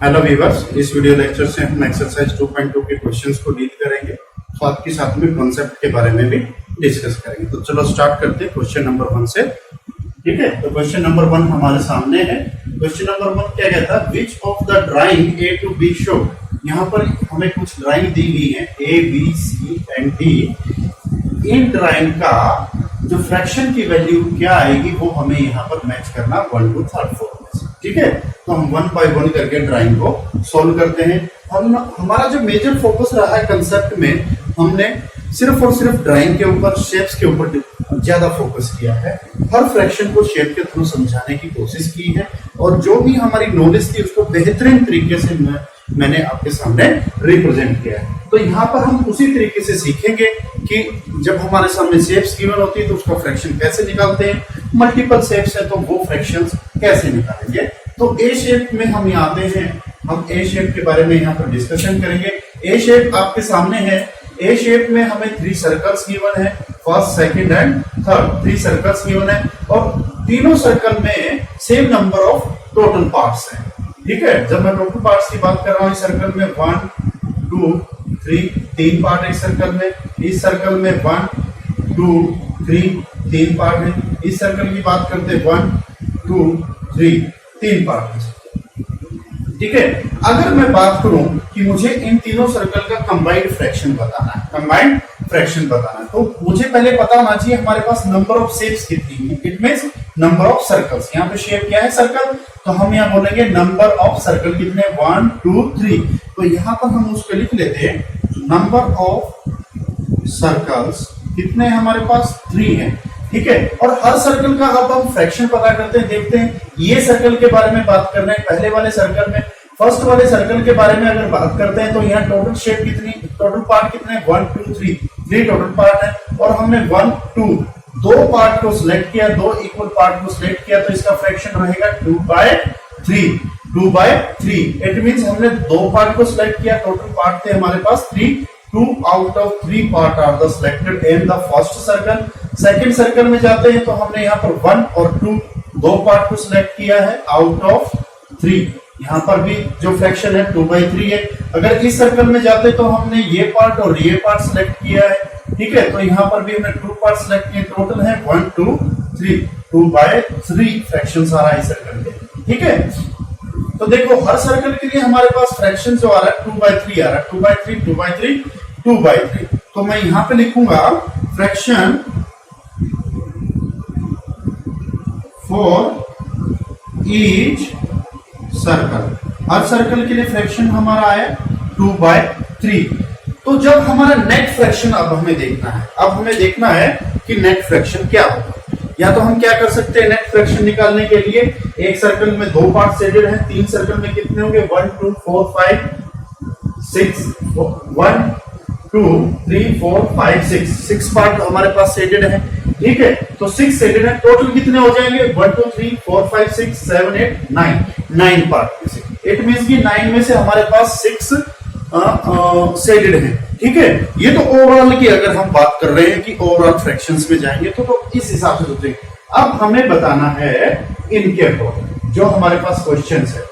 Hello viewers, इस video lecture से हम एक्सरसाइज 2.2 के क्वेश्चंस को डील करेंगे, साथ के साथ में कॉन्सेप्ट के बारे में भी डिस्कस करेंगे। तो चलो स्टार्ट करते हैं क्वेश्चन नंबर 1 से। ठीक है, तो क्वेश्चन नंबर 1 हमारे सामने है। क्वेश्चन नंबर 1 क्या कहता है? Which of the drawing A to B show. यहाँ पर हमें कुछ ड्राइंग दी गई है A B C and D. इन ड्राइंग का जो फ्रैक्शन की वैल्यू क्या आएगी वो हमें यहाँ पर मैच करना 1 to 3 4 में से। ठीक है, तो हम 1 by 1 करके ड्राइंग को सॉल्व करते हैं। हमारा जो मेजर फोकस रहा है कंसेप्ट में, हमने सिर्फ और सिर्फ ड्राइंग के ऊपर, शेप्स के ऊपर ज्यादा फोकस किया है। हर फ्रैक्शन को शेप के थ्रू समझाने की कोशिश की है और जो भी हमारी नॉलेज थी उसको बेहतरीन तरीके से मैंने आपके सामने रिप्रेजेंट किया है। तो यहाँ पर हम उसी तरीके से सीखेंगे कि जब हमारे सामने शेप्स गिवन होती है तो उसका फ्रैक्शन कैसे निकालते हैं, मल्टीपल शेप्स है तो वो फ्रैक्शंस कैसे निकालेंगे। तो ए शेप में हम यहाँ आते हैं, हम ए शेप के बारे में यहाँ पर डिस्कशन करेंगे। ए शेप आपके सामने है। ए शेप में हमें 3 सर्कल्स गिवन है, first second and third. 3 circles given है और तीनों सर्कल में same number of total parts हैं। ठीक है, जब मैं टोटल पार्ट्स की बात कर रहा हूँ, इस सर्कल में 1 2 3 पार्ट है। इस सर्कल में 1 2 3 3 पार्ट है। इस सर्कल की बात करते 1 2 3 पार्ट है। ठीक है, अगर मैं बात करूं कि मुझे इन तीनों सर्कल का कंबाइंड फ्रैक्शन बताना है, तो मुझे पहले पता होना चाहिए हमारे पास नंबर ऑफ शेप्स कितनी है। It means number of circles. यहाँ पे शेप क्या है? सर्कल। तो हम यहाँ बोलेंगे नंबर ऑफ सर्कल कितने? 1 2 3। तो यहाँ पर हम उसको लिख लेते हैं नंबर ऑफ सर्कल्स कितने हमारे पास? 3 है। ठीक है, और हर सर्कल का अब हम फ्रैक्शन पता करते हैं। देखते हैं, ये सर्कल के बारे में बात कर रहे हैं। पहले वाले सर्कल में, फर्स्ट वाले सर्कल के बारे में अगर बात करते हैं तो यहाँ टोटल शेप कितनी, टोटल पार्ट कितने? 1 2 3 टोटल पार्ट है। और हमने 1 2 दो पार्ट को सिलेक्ट किया, 2 इक्वल पार्ट को सिलेक्ट किया, तो इसका फ्रैक्शन रहेगा 2 by 3। इट मींस हमने 2 पार्ट को सिलेक्ट किया, टोटल पार्ट थे हमारे पास 3। 2 out of 3 part are the selected in the first circle। Second circle में जाते हैं तो हमने यहाँ पर 1 और 2 दो पार्ट को सिलेक्ट किया है आउट ऑफ 3। यहाँ पर भी जो फ्रैक्शन है 2 by 3 है। अगर इस सर्कल में जाते तो हमने ये पार्ट और ये पार्ट सिलेक्ट किया है। ठीक है, तो यहाँ पर भी हमने 2 पार्ट सिलेक्ट किए, टोटल है 1 2 3 2 by 3 फ्रैक्शन आ रहा है इस सर्कल में। ठीक है, तो देखो हर सर्कल के लिए हमारे पास फ्रैक्शन जो आ रहा है 2 by 3 आ रहा है। 2 by 3 2 by 3 2 by 3। तो मैं यहां पे लिखूंगा fraction for each circle. Her circle के लिए फ्रैक्शन हमारा आया 2 by 3। तो जब हमारा नेट फ्रैक्शन अब हमें देखना है कि नेट फ्रैक्शन क्या होगा। या तो हम क्या कर सकते हैं, नेट फ्रैक्शन निकालने के लिए एक सर्कल में 2 पार्ट शेडेड हैं, 3 सर्कल में कितने होंगे? 1 2 4 5 6 1 2 3 4 5 6 पार्ट हमारे पास शेडेड है। ठीक है, तो 6 शेडेड है। टोटल कितने हो जाएंगे? 1 2 3 4 5 6 7 8 9 पार्ट में से। इट मींस कि 9 में से हमारे पास 6 शेडेड है। ठीक है, ये तो ओवरऑल की अगर हम बात कर रहे हैं कि ओवरऑल फ्रैक्शंस में जाएंगे तो इस हिसाब से सोचेंगे। अब हमें बताना है इनके अकॉर्डिंग जो हमारे पास क्वेश्चंस है।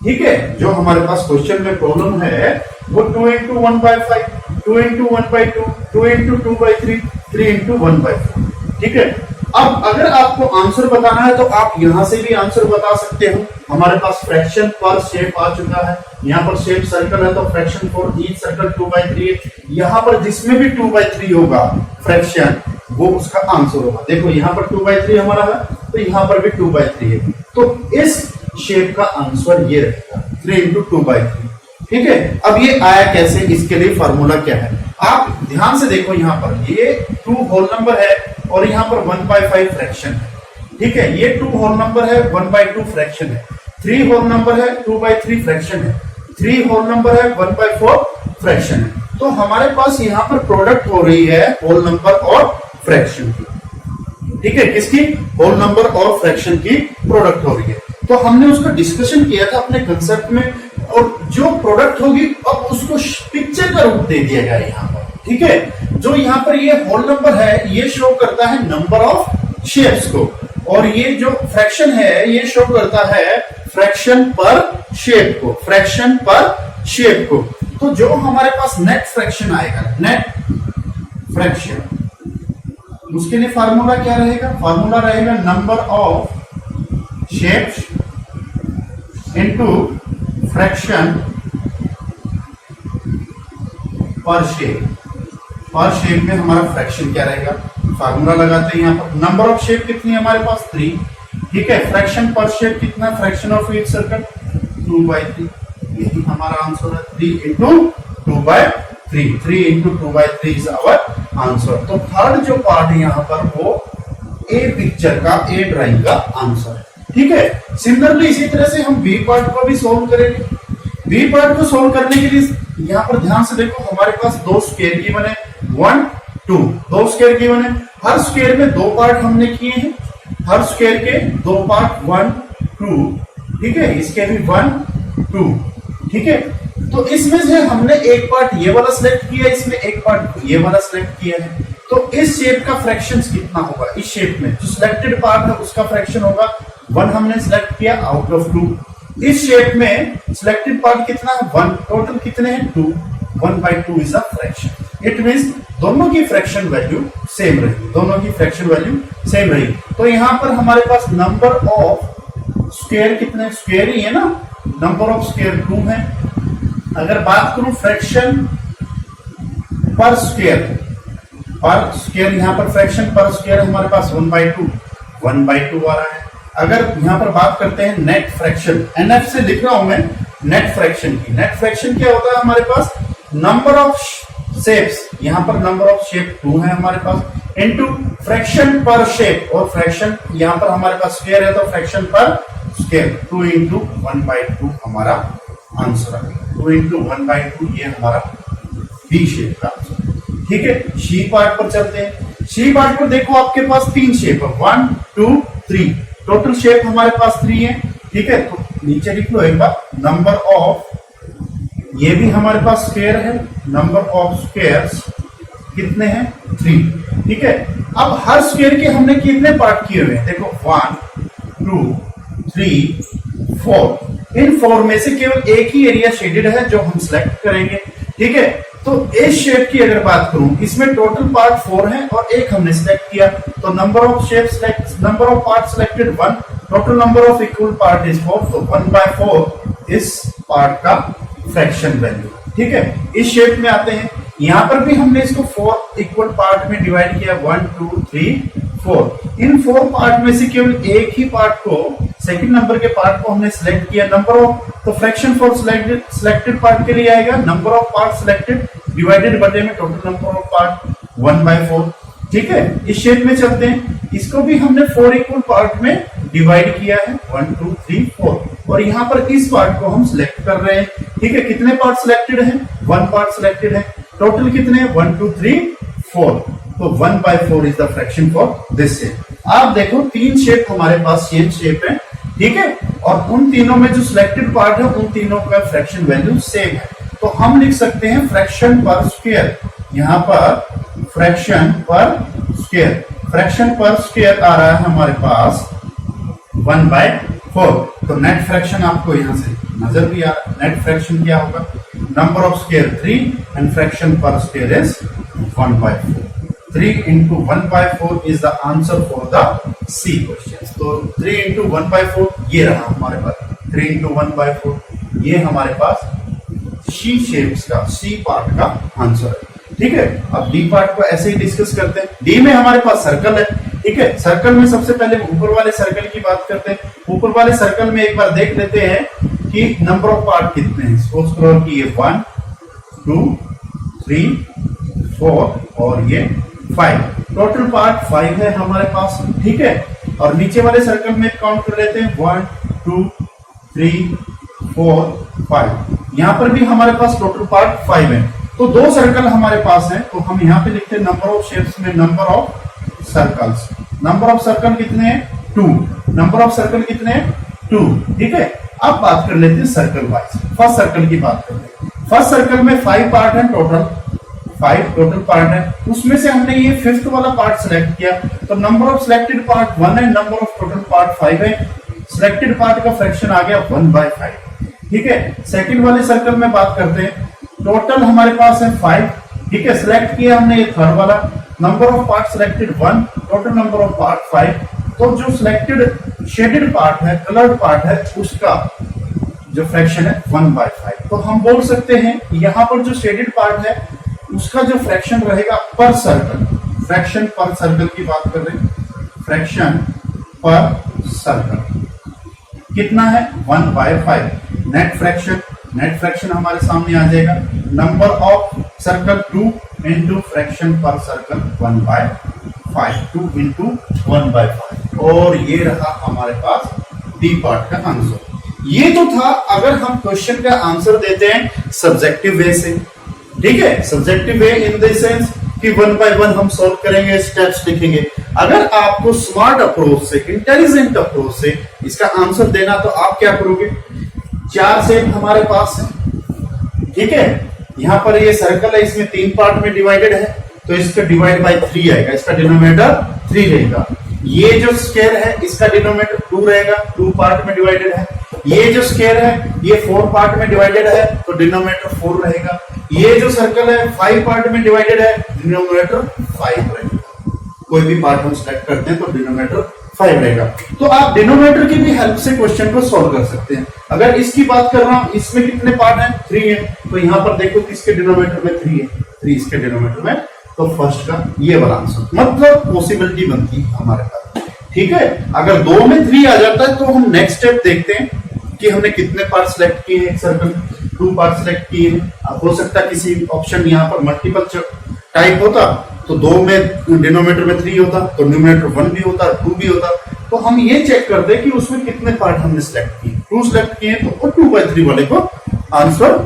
ठीक है, जो हमारे पास क्वेश्चन में प्रॉब्लम है वो 2 into 1 by 5, 2 into 1 by 2, 2 into 2 by 3, 3 into 1 by 4। ठीक है, अब अगर आपको आंसर बताना है तो आप यहां से भी आंसर बता सकते हो। हमारे पास फ्रैक्शन पर शेप आ चुका है। यहाँ पर शेप सर्कल है तो fraction for each circle 2 by 3 है। यहाँ पर जिसमें भी 2 by 3 होगा फ्रैक्शन, वो उसका आंसर होगा। देखो यहाँ पर 2 by 3 हमारा है तो यहाँ पर भी 2 by 3 है, तो इस शेप का आंसर ये रहेगा 3 into 2 by 3। ठीक है, अब ये आया कैसे, इसके लिए फार्मूला क्या है आप ध्यान से देखो। यहाँ पर ये 2 होल नंबर है और यहाँ पर 1 by 5 फ्रैक्शन है। ठीक है, ये 2 होल नंबर है, 1 by 2 फ्रैक्शन है। 3 होल नंबर है, 2 by 3 फ्रैक्शन है। 3 होल नंबर है, 1 by 4 फ्रैक्शन है। तो हमारे पास यहाँ पर प्रोडक्ट हो रही है होल नंबर और फ्रैक्शन की। ठीक है, किसकी? होल नंबर और फ्रैक्शन की प्रोडक्ट हो रही है। तो हमने उसका डिस्कशन किया था अपने कंसेप्ट में, और जो प्रोडक्ट होगी अब उसको पिक्चर का रूप दे दिया गया यहाँ पर। ठीक है, जो यहाँ पर ये होल नंबर है ये शो करता है नंबर ऑफ शेप्स को, और ये जो फ्रैक्शन है ये शो करता है फ्रैक्शन पर शेप को, फ्रैक्शन पर शेप को। तो जो हमारे पास नेट फ्रैक्शन आएगा, नेट फ्रैक्शन, उसके लिए फार्मूला क्या रहेगा? फार्मूला रहेगा number of shapes into fraction पर शेप। पर शेप में हमारा फ्रैक्शन क्या रहेगा? फार्मूला लगाते हैं यहाँ पर। नंबर ऑफ शेप कितनी है हमारे पास? 3, ठीक है। फ्रैक्शन पर शेप कितना? फ्रैक्शन ऑफ ईच सर्कल 2/3, यही हमारा आंसर है। 3 into 2/3, 3 into 2/3 is our answer. तो थर्ड जो पार्ट है यहाँ पर वो ए पिक्चर का, ए ड्राइंग का आंसर है, ठीक है। सिमिलरली इसी तरह से हम बी पार्ट को भी सोल्व करेंगे। बी पार्ट को सोल्व करने के लिए यहाँ पर ध्यान से देखो, हमारे पास दो स्क्वायर गिवन है, 1 2, दो स्क्वायर गिवन है। हर स्क्वायर में दो पार्ट हमने किए हैं, हर स्क्वायर के दो पार्ट 1 2, ठीक है। इसके भी 1 2, ठीक है। तो इसमें से हमने एक पार्ट ये वाला सिलेक्ट किया, इसमें एक पार्ट ये वाला सिलेक्ट किया है। तो इस शेप का फ्रैक्शन कितना होगा? इस शेप में जो सिलेक्टेड पार्ट है उसका फ्रैक्शन होगा 1, हमने सिलेक्ट किया आउट ऑफ 2। इस शेप में सिलेक्टेड पार्ट कितना है? 1। टोटल कितने हैं? 2। 1/2 is a fraction. It means दोनों की फ्रैक्शन वैल्यू सेम रही, दोनों की फ्रैक्शन वैल्यू सेम रही। तो यहां पर हमारे पास नंबर ऑफ स्क्वायर कितने? स्क्वायर ही है ना, नंबर ऑफ स्क्वायर 2 है। अगर बात करूं फ्रैक्शन पर स्क्वायर, पर स्क्वायर यहां पर फ्रैक्शन पर स्क्वायर हमारे पास 1/2 आ रहा है। अगर यहां पर बात करते हैं नेट फ्रैक्शन, एनएफ से लिख रहा हूं मैं नेट फ्रैक्शन की। नेट फ्रैक्शन क्या होता है हमारे पास? नंबर ऑफ शेप्स, यहां पर नंबर ऑफ शेप 2 है हमारे पास, इनटू फ्रैक्शन पर शेप, और फ्रैक्शन यहां पर हमारे पास स्क्वायर है तो फ्रैक्शन पर स्क्वायर 2 इंटू 1/2 हमारा आंसर है। 2 इंटू 1/2 ये हमारा बी शेप का आंसर, ठीक है। सी पार्ट पर चलते हैं। सी पार्ट पर देखो आपके पास 3 शेप है, 1 2 3, टोटल शेप हमारे पास 3 है, ठीक है। तो नीचे लिख लो एक बार, नंबर ऑफ, ये भी हमारे पास स्क्वायर है, नंबर ऑफ स्क्वायर्स कितने हैं? 3, ठीक है। अब हर स्क्वायर के हमने कितने पार्ट किए हुए हैं? देखो 1 2 3 4, इन 4 में से केवल एक ही एरिया शेडेड है जो हम सिलेक्ट करेंगे, ठीक है। तो इस शेप की अगर बात करूं, इसमें टोटल पार्ट 4 है और एक हमने सिलेक्ट किया, तो number of shape select, number of part selected 1, total number of equal part is 4, तो 1/4 इस पार्ट का फ्रैक्शन वैल्यू, ठीक है। इस शेप में आते हैं, यहां पर भी हमने इसको 4 इक्वल पार्ट में डिवाइड किया, 1 2 3 4। इन 4 पार्ट में से केवल एक ही पार्ट को, सेकंड नंबर के पार्ट को हमने सिलेक्ट किया, नंबर ऑफ, तो फ्रैक्शन फॉर सिलेक्टेड पार्ट के लिए आएगा number of part selected divided बटे में टोटल नंबर ऑफ पार्ट 1/4, ठीक है। इस शेप में चलते हैं, इसको भी हमने 4 इक्वल पार्ट में डिवाइड किया है, 1 2 3 4, और यहाँ पर इस पार्ट को हम सिलेक्ट कर रहे हैं, ठीक है। कितने पार्ट सिलेक्टेड हैं? 1 पार्ट सिलेक्टेड है। टोटल कितने हैं? 1 2 3 4, तो 1/4 is the fraction for this shape. आप देखो 3 शेप हमारे पास सेम शेप है, ठीक है, और उन तीनों में जो सिलेक्टेड पार्ट है उन तीनों का फ्रैक्शन वैल्यू सेम है। तो हम लिख सकते हैं फ्रैक्शन पर स्क्वायर, यहाँ पर फ्रैक्शन पर स्क्वायर, फ्रैक्शन पर स्क्वायर आ रहा है हमारे पास 1/4। तो नेट फ्रैक्शन आपको यहां से नजर भी आ रहा है। नेट फ्रैक्शन क्या होगा? Number of square 3 and fraction पर square is 1/4। 3 into 1/4 is the answer for the C question. तो 3 into 1/4 ये रहा हमारे पास, 3 into 1/4 ये हमारे पास C शेप्स का, C पार्ट का आंसर है, ठीक है। अब D पार्ट को ऐसे ही डिस्कस करते हैं। D में हमारे पास सर्कल है, ठीक है। सर्कल में सबसे पहले ऊपर वाले सर्कल की बात करते हैं। ऊपर वाले सर्कल में एक बार देख लेते हैं कि नंबर ऑफ पार्ट कितने हैं। स्क्रॉल किए 1 2 3 4 और ये 5, टोटल पार्ट 5 है हमारे पास, ठीक है। और नीचे वाले सर्कल में काउंट कर लेते हैं 1 2 3 4 5, यहां पर भी हमारे पास टोटल पार्ट 5 है। तो 2 सर्कल हमारे पास है, तो हम यहाँ पे लिखते हैं नंबर ऑफ शेप्स में number of circles. Number of circle कितने हैं? 2। नंबर ऑफ सर्कल कितने हैं? 2, ठीक है। अब बात कर लेते हैं सर्कल वाइज। फर्स्ट सर्कल की बात करते हैं। फर्स्ट सर्कल में 5 पार्ट है टोटल, 5 टोटल पार्ट है, उसमें से हमने ये फिफ्थ वाला पार्ट सिलेक्ट किया, तो नंबर ऑफ सिलेक्टेड पार्ट 1 है, नंबर ऑफ टोटल पार्ट 5 है, सिलेक्टेड पार्ट का फ्रैक्शन आ गया 1/5। ठीक है, सेकंड वाले सर्कल में बात करते हैं, टोटल हमारे पास है 5। ठीक है, सिलेक्ट किया हमने ये थर्ड वाला, number of part selected 1, total number of part 5। तो जो सिलेक्टेड शेडेड पार्ट है, कलर्ड पार्ट है, उसका जो फ्रैक्शन है 1/5। तो हम बोल सकते हैं यहां पर जो शेडेड पार्ट है उसका जो फ्रैक्शन रहेगा पर सर्कल, फ्रैक्शन पर सर्कल की बात कर रहे हैं, फ्रैक्शन पर सर्कल कितना है 1/5। नेट फ्रैक्शन हमारे सामने आ जाएगा, number of circle 2 into fraction पर सर्कल 1/5, 2 इंटू 1/5। और ये रहा हमारे पास डी पार्ट का आंसर। ये तो था अगर हम क्वेश्चन का आंसर देते हैं सब्जेक्टिव वे से। ठीक है, subjective way in the sense कि 1 बाय 1 हम सॉल्व करेंगे, स्टेप्स लिखेंगे। अगर आपको स्मार्ट अप्रोच से, इंटेलिजेंट अप्रोच से इसका आंसर देना, तो आप क्या करोगे, 4 सेट हमारे पास है। ठीक है, यहां पर ये सर्कल है, इसमें 3 पार्ट में डिवाइडेड है, तो इसका डिवाइड बाय 3 आएगा, इसका डिनोमिनेटर 3 रहेगा। ये जो स्क्वायर है इसका डिनोमिनेटर 2 रहेगा, 2 पार्ट में डिवाइडेड है। ये जो स्क्वायर है ये 4 पार्ट में डिवाइडेड है, तो डिनोमिनेटर 4 रहेगा। ये जो सर्कल है 5 पार्ट में डिवाइडेड है, डिनोमिनेटर 5 रहेगा। कोई भी पार्ट हम सिलेक्ट करते हैं तो डिनोमिनेटर 5 रहेगा। तो आप डिनोमिनेटर की भी हेल्प से क्वेश्चन को सॉल्व कर सकते हैं। अगर इसकी बात कर रहा हूं, इसमें कितने पार्ट हैं, 3 है, तो यहां पर देखो किसके डिनोमिनेटर में 3 है, 3 इसके डिनोमिनेटर में, तो फर्स्ट का ये वाला आंसर, मतलब पॉसिबिलिटी बनती है हमारे पास। ठीक है, अगर 2 में 3 आ जाता है तो हम नेक्स्ट स्टेप देखते हैं कि हमने कितने पार्ट सिलेक्ट किए हैं, एक सर्कल 2 पार्ट सिलेक्ट किए हैं। अब हो सकता है किसी ऑप्शन यहाँ पर मल्टीपल टाइप होता, तो 2 में डिनोमिनेटर में 3 होता, तो न्यूमरेटर 1 भी होता, 2 भी होता। तो हम ये चेक करते हैं कि उसमें कितने पार्ट हमने सिलेक्ट किए, 2 सिलेक्ट किए तो 2/3 वाले को आंसर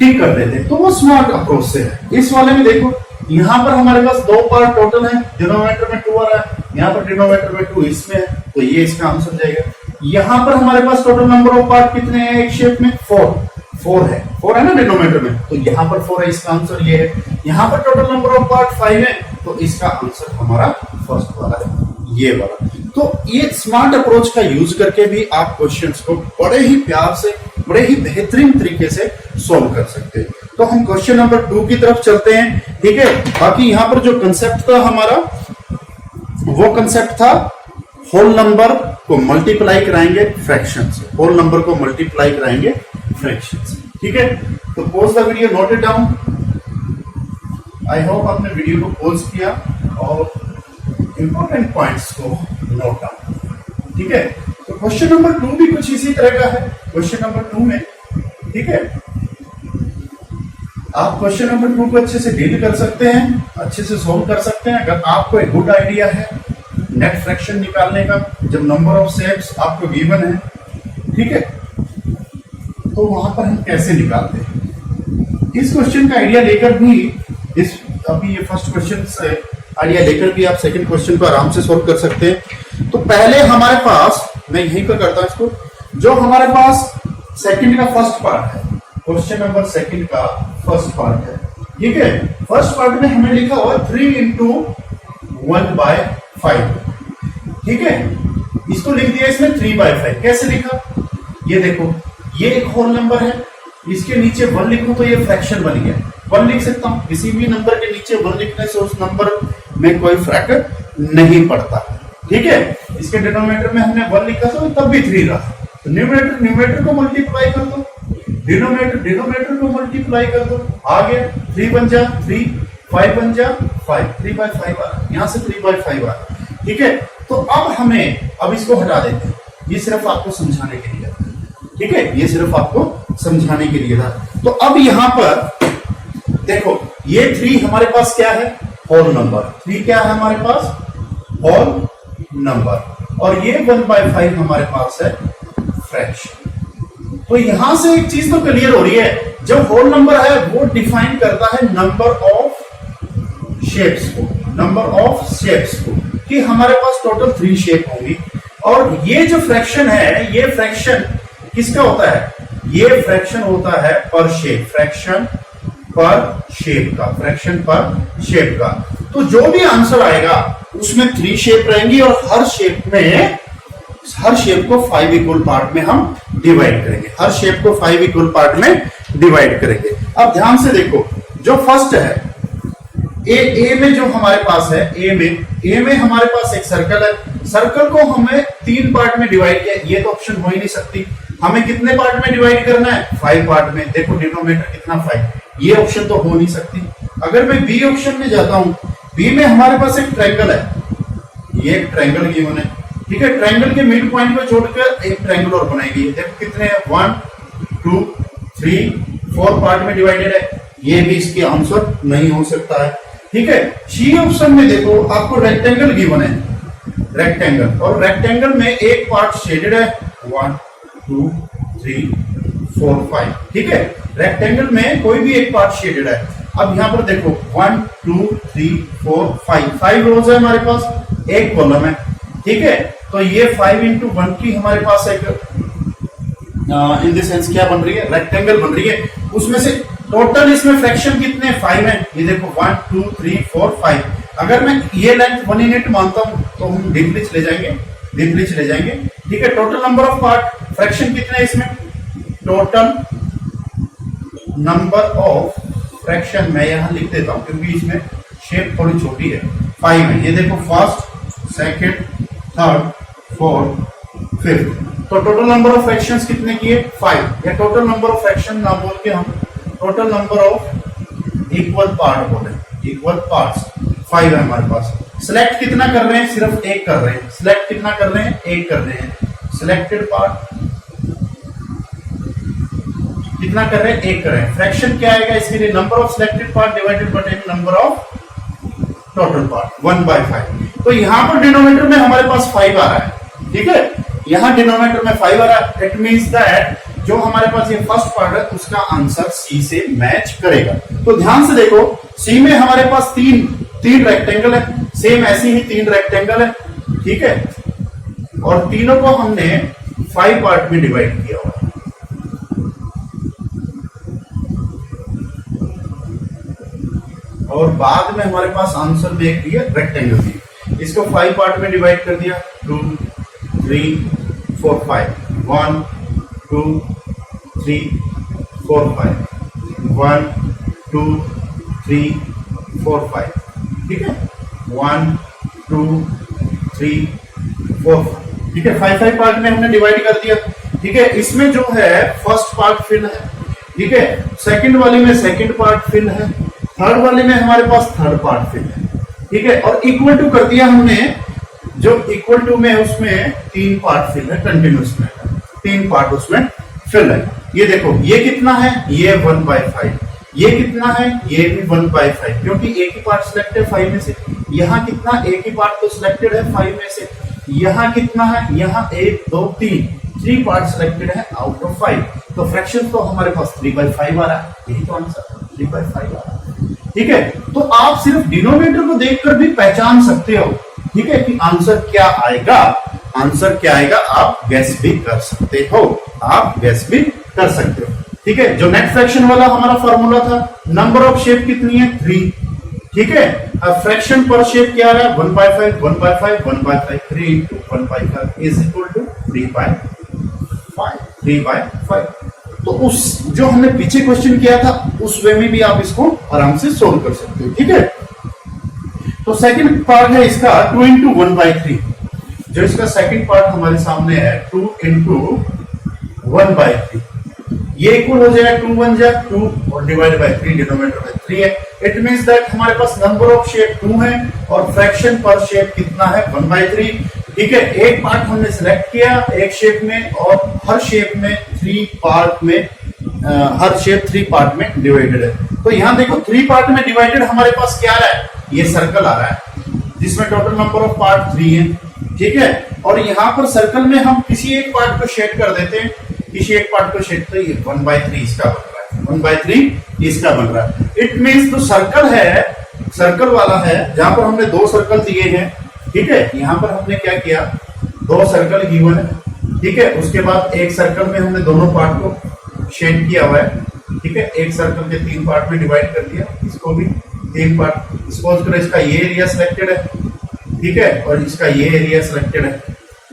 टिक कर देते हैं। तो वो स्मार्ट अप्रोच से है। इस वाले में देखो, यहां पर हमारे पास 2 पार्ट टोटल है, डिनोमिनेटर में 2 आ रहा है, यहाँ पर डिनोमिनेटर में 2 इसमें है, तो ये इसका आंसर जाएगा। यहां पर हमारे पास टोटल नंबर ऑफ पार्ट कितने हैं एक शेप में, 4 है ना डिनोमिनेटर में, तो यहां पर 4 है, इसका आंसर ये है। यहां पर टोटल नंबर ऑफ पार्ट 5 है, तो इसका आंसर हमारा फर्स्ट वाला है, ये वाला। तो ये स्मार्ट अप्रोच का यूज करके भी आप क्वेश्चंस को बड़े ही प्यार से, बड़े ही बेहतरीन तरीके से सॉल्व कर सकते हैं। तो हम क्वेश्चन नंबर 2 की तरफ चलते हैं। ठीक है, बाकी यहां पर जो कंसेप्ट था हमारा, वो कंसेप्ट था होल नंबर को मल्टीप्लाई कराएंगे फ्रैक्शन से, होल नंबर को मल्टीप्लाई कराएंगे फ्रैक्शन से। ठीक है, तो pause the video, note it down. I hope आपने वीडियो को पॉज किया और इंपॉर्टेंट पॉइंट्स को नोट डाउन। ठीक है, तो क्वेश्चन नंबर 2 भी कुछ इसी तरह का है। क्वेश्चन नंबर 2 में, ठीक है, आप क्वेश्चन नंबर 2 को अच्छे से डील कर सकते हैं, अच्छे से सोल्व कर सकते हैं। अगर आपको एक गुड आइडिया है नेट फ्रैक्शन निकालने का, जब नंबर ऑफ शेप्स आपको गिवन है, ठीक है, तो वहां पर हम कैसे निकालते हैं, इस क्वेश्चन का आइडिया लेकर भी, इस अभी ये फर्स्ट क्वेश्चन से आइडिया लेकर भी आप सेकंड क्वेश्चन को आराम से सोल्व कर सकते हैं। तो पहले हमारे पास, मैं यहीं पर करता हूं इसको, जो हमारे पास सेकंड का फर्स्ट पार्ट है, क्वेश्चन नंबर सेकंड का फर्स्ट पार्ट है। ठीक है, फर्स्ट पार्ट में हमें लिखा हुआ 3 इंटू 1/5। ठीक है, इसको लिख दिया इसमें 3/5। कैसे लिखा, ये देखो, ये एक होल नंबर है, इसके नीचे 1 लिखूं तो ये फ्रैक्शन बन गया, 1 लिख सकता हूं। किसी भी नंबर के नीचे 1 लिखने से उस नंबर में कोई फर्क नहीं पड़ता। ठीक है, इसके डिनोमिनेटर में हमने 1 लिखा था, तब भी 3 रहा, तो न्यूमरेटर को मल्टीप्लाई कर दो, डिनोमिनेटर को मल्टीप्लाई कर दो, आ गया 3 बन जा 3, 5 बन जा 5, 3/5 आ, यहां से 3/5 आ। ठीक है, तो अब इसको हटा देते हैं, ये सिर्फ आपको समझाने के लिए था। ठीक है, ये सिर्फ आपको समझाने के लिए था। तो अब यहां पर देखो, ये 3 हमारे पास क्या है, होल नंबर। 3 क्या है हमारे पास, होल नंबर, और ये 1/5 हमारे पास है फ्रैक्शन। तो यहां से एक चीज तो क्लियर हो रही है, जब होल नंबर है वो डिफाइन करता है नंबर ऑफ शेप्स को, नंबर ऑफ शेप्स को, कि हमारे पास टोटल 3 शेप होंगी। और ये जो फ्रैक्शन है, ये फ्रैक्शन किसका होता है, ये फ्रैक्शन होता है पर शेप, फ्रैक्शन पर शेप का, फ्रैक्शन पर शेप का। तो जो भी आंसर आएगा उसमें 3 शेप रहेंगी और हर शेप को 5 इक्वल पार्ट में हम डिवाइड करेंगे, हर शेप को 5 इक्वल पार्ट में डिवाइड करेंगे। अब ध्यान से देखो, जो फर्स्ट है ए में जो हमारे पास है, ए में हमारे पास एक सर्कल है, सर्कल को हमें 3 पार्ट में डिवाइड किया, ये तो ऑप्शन हो ही नहीं सकती। हमें कितने पार्ट में डिवाइड करना है? 5 पार्ट में। देखो डिनोमिनेटर कितना 5, ये ऑप्शन तो हो नहीं सकती। अगर मैं बी ऑप्शन में जाता हूं, बी में हमारे पास एक ट्रायंगल है, ये एक ट्रायंगल गिवन है, ठीक है। ट्रायंगल के मिड पॉइंट पे जोड़कर एक ट्रायंगल और बनाएगी। देखो कितने हैं, 1 2 3 4 पार्ट में डिवाइडेड है, ये भी इसके आंसर नहीं हो सकता है, ठीक है। सी ऑप्शन में देखो आपको रेक्टेंगल गिवन है, रेक्टेंगल, और रेक्टेंगल में एक पार्ट शेडेड है, 1 2 3 4 5, ठीक है। रेक्टेंगल में कोई भी एक पार्ट शेडेड है। अब यहां पर देखो 1 2 3 4 5 रोज है हमारे पास, एक कॉलम है, ठीक है। तो ये 5 into 1 की हमारे पास एक इन द सेंस क्या बन रही है, रेक्टेंगल बन रही है। उसमें से टोटल इसमें फ्रैक्शन कितने, 5 है। ये देखो 1 2 3 4 5। अगर मैं ये लेंथ 1 यूनिट मानता हूं तो हम डीपली चले जाएंगे, ठीक है। Total number of part, fraction कितने इसमें, टोटल नंबर ऑफ फ्रैक्शन मैं यहां लिख देता हूं क्योंकि इसमें शेप थोड़ी छोटी है, 5 है। ये देखो first, second, third, fourth, fifth. तो टोटल नंबर ऑफ फ्रैक्शंस कितने किए, 5। या टोटल नंबर ऑफ फ्रैक्शन ना बोल के हम total number of equal part बोले, इक्वल पार्ट्स 5 है हमारे पास। सिलेक्ट कितना कर रहे हैं, सिर्फ एक कर रहे हैं। सिलेक्ट कितना कर रहे हैं, एक कर रहे हैं। सिलेक्टेड पार्ट कितना कर रहे हैं, एक कर रहे हैं। फ्रैक्शन क्या आएगा इसके लिए, number of selected part divided by number of total part, 1/5। तो यहां पर डिनोमिनेटर में हमारे पास 5 आ रहा है, ठीक है। यहां डिनोमिनेटर में 5 आ रहा है, इट मींस दैट जो हमारे पास ये फर्स्ट पार्ट है उसका आंसर सी से मैच करेगा। तो ध्यान से देखो, सी में हमारे पास तीन रेक्टेंगल है, सेम ऐसी ही 3 रेक्टेंगल है, ठीक है। और तीनों को हमने 5 पार्ट में डिवाइड किया हुआ है। और बाद में हमारे पास आंसर में एक दिया रेक्टेंगल दी, इसको 5 पार्ट में डिवाइड कर दिया, 2 3 4 5, 1 2 3 4 5, 1 2 3 4 5, ठीक है। 1 2 3 4 5, ठीक है। 5 पार्ट में हमने डिवाइड कर दिया, ठीक है। इसमें जो है फर्स्ट पार्ट फिल है, ठीक है। सेकंड वाली में सेकंड पार्ट फिल है, थर्ड वाले में हमारे पास थर्ड पार्ट फिल है, ठीक है। और इक्वल टू कर दिया हमने, जो इक्वल टू में उसमें 3 पार्ट फिल है, कंटिन्यूस में 3 पार्ट उसमें फिल है। ये देखो ये कितना है, ये 1/5। ये कितना है, ये भी 1/5, क्योंकि एक ही पार्ट सिलेक्टेड 5 में से। यहाँ कितना, एक ही पार्ट तो सिलेक्टेड है 5 में से। यहाँ कितना है, यहाँ 1 2 3 पार्ट सिलेक्टेड है आउट ऑफ 5। तो फ्रैक्शन तो हमारे पास 3/5 आ रहा है, यही तो आंसर 3/5 आ रहा है, ठीक है। तो आप सिर्फ डिनोमिनेटर को देखकर भी पहचान सकते हो, ठीक है, कि आंसर क्या आएगा। आंसर क्या आएगा आप गैस भी कर सकते हो, आप गैस भी कर सकते हो, ठीक है। जो नेट फ्रैक्शन वाला हमारा फॉर्मूला था, नंबर ऑफ शेप कितनी है, 3, ठीक है। अब फ्रैक्शन पर शेप क्या आ रहा है, 1/5 1/5 1/5, 3 into 1/5 is equal to 3/5। तो उस जो हमने पीछे क्वेश्चन किया था उस वे में भी आप इसको आराम से सोल्व कर सकते हो, ठीक है। तो सेकंड पार्ट है इसका 2 into 1/3। जो इसका सेकंड पार्ट हमारे सामने है 2 into 1/3, ये इक्वल हो जाएगा 2 1 जा 2 और डिवाइड बाय 3, डिनोमिनेटर में 3 है। इट मींस दैट हमारे पास नंबर ऑफ शेप 2 है और फ्रैक्शन पर शेप कितना है, 1/3, ठीक है। एक पार्ट हमने सिलेक्ट किया एक शेप में, और हर शेप में 3 पार्ट में, हर शेप 3 पार्ट में डिवाइडेड है। तो यहां देखो 3 पार्ट में डिवाइडेड हमारे पास क्या आ रहा है, ये सर्कल आ रहा है जिसमें टोटल नंबर ऑफ पार्ट 3 है, ठीक है। और यहाँ पर सर्कल में हम किसी एक पार्ट को शेड कर देते हैं, किसी एक पार्ट को शेड, तो ये 1/3 इसका बन रहा है, 1/3 इसका बन रहा है। इट मींस जो सर्कल है, सर्कल वाला है जहां पर हमने 2 सर्कल दिए हैं, ठीक है। यहां पर हमने क्या किया, 2 सर्कल गिवन है, ठीक है। उसके बाद एक सर्कल में हमने दोनों पार्ट को शेड किया हुआ है, ठीक है, एक सर्कल के 3 पार्ट में डिवाइड कर दिया, इसको भी 3 पार्ट। सपोज करो इसका ये एरिया सिलेक्टेड है, ठीक है, और इसका ये एरिया सिलेक्टेड है।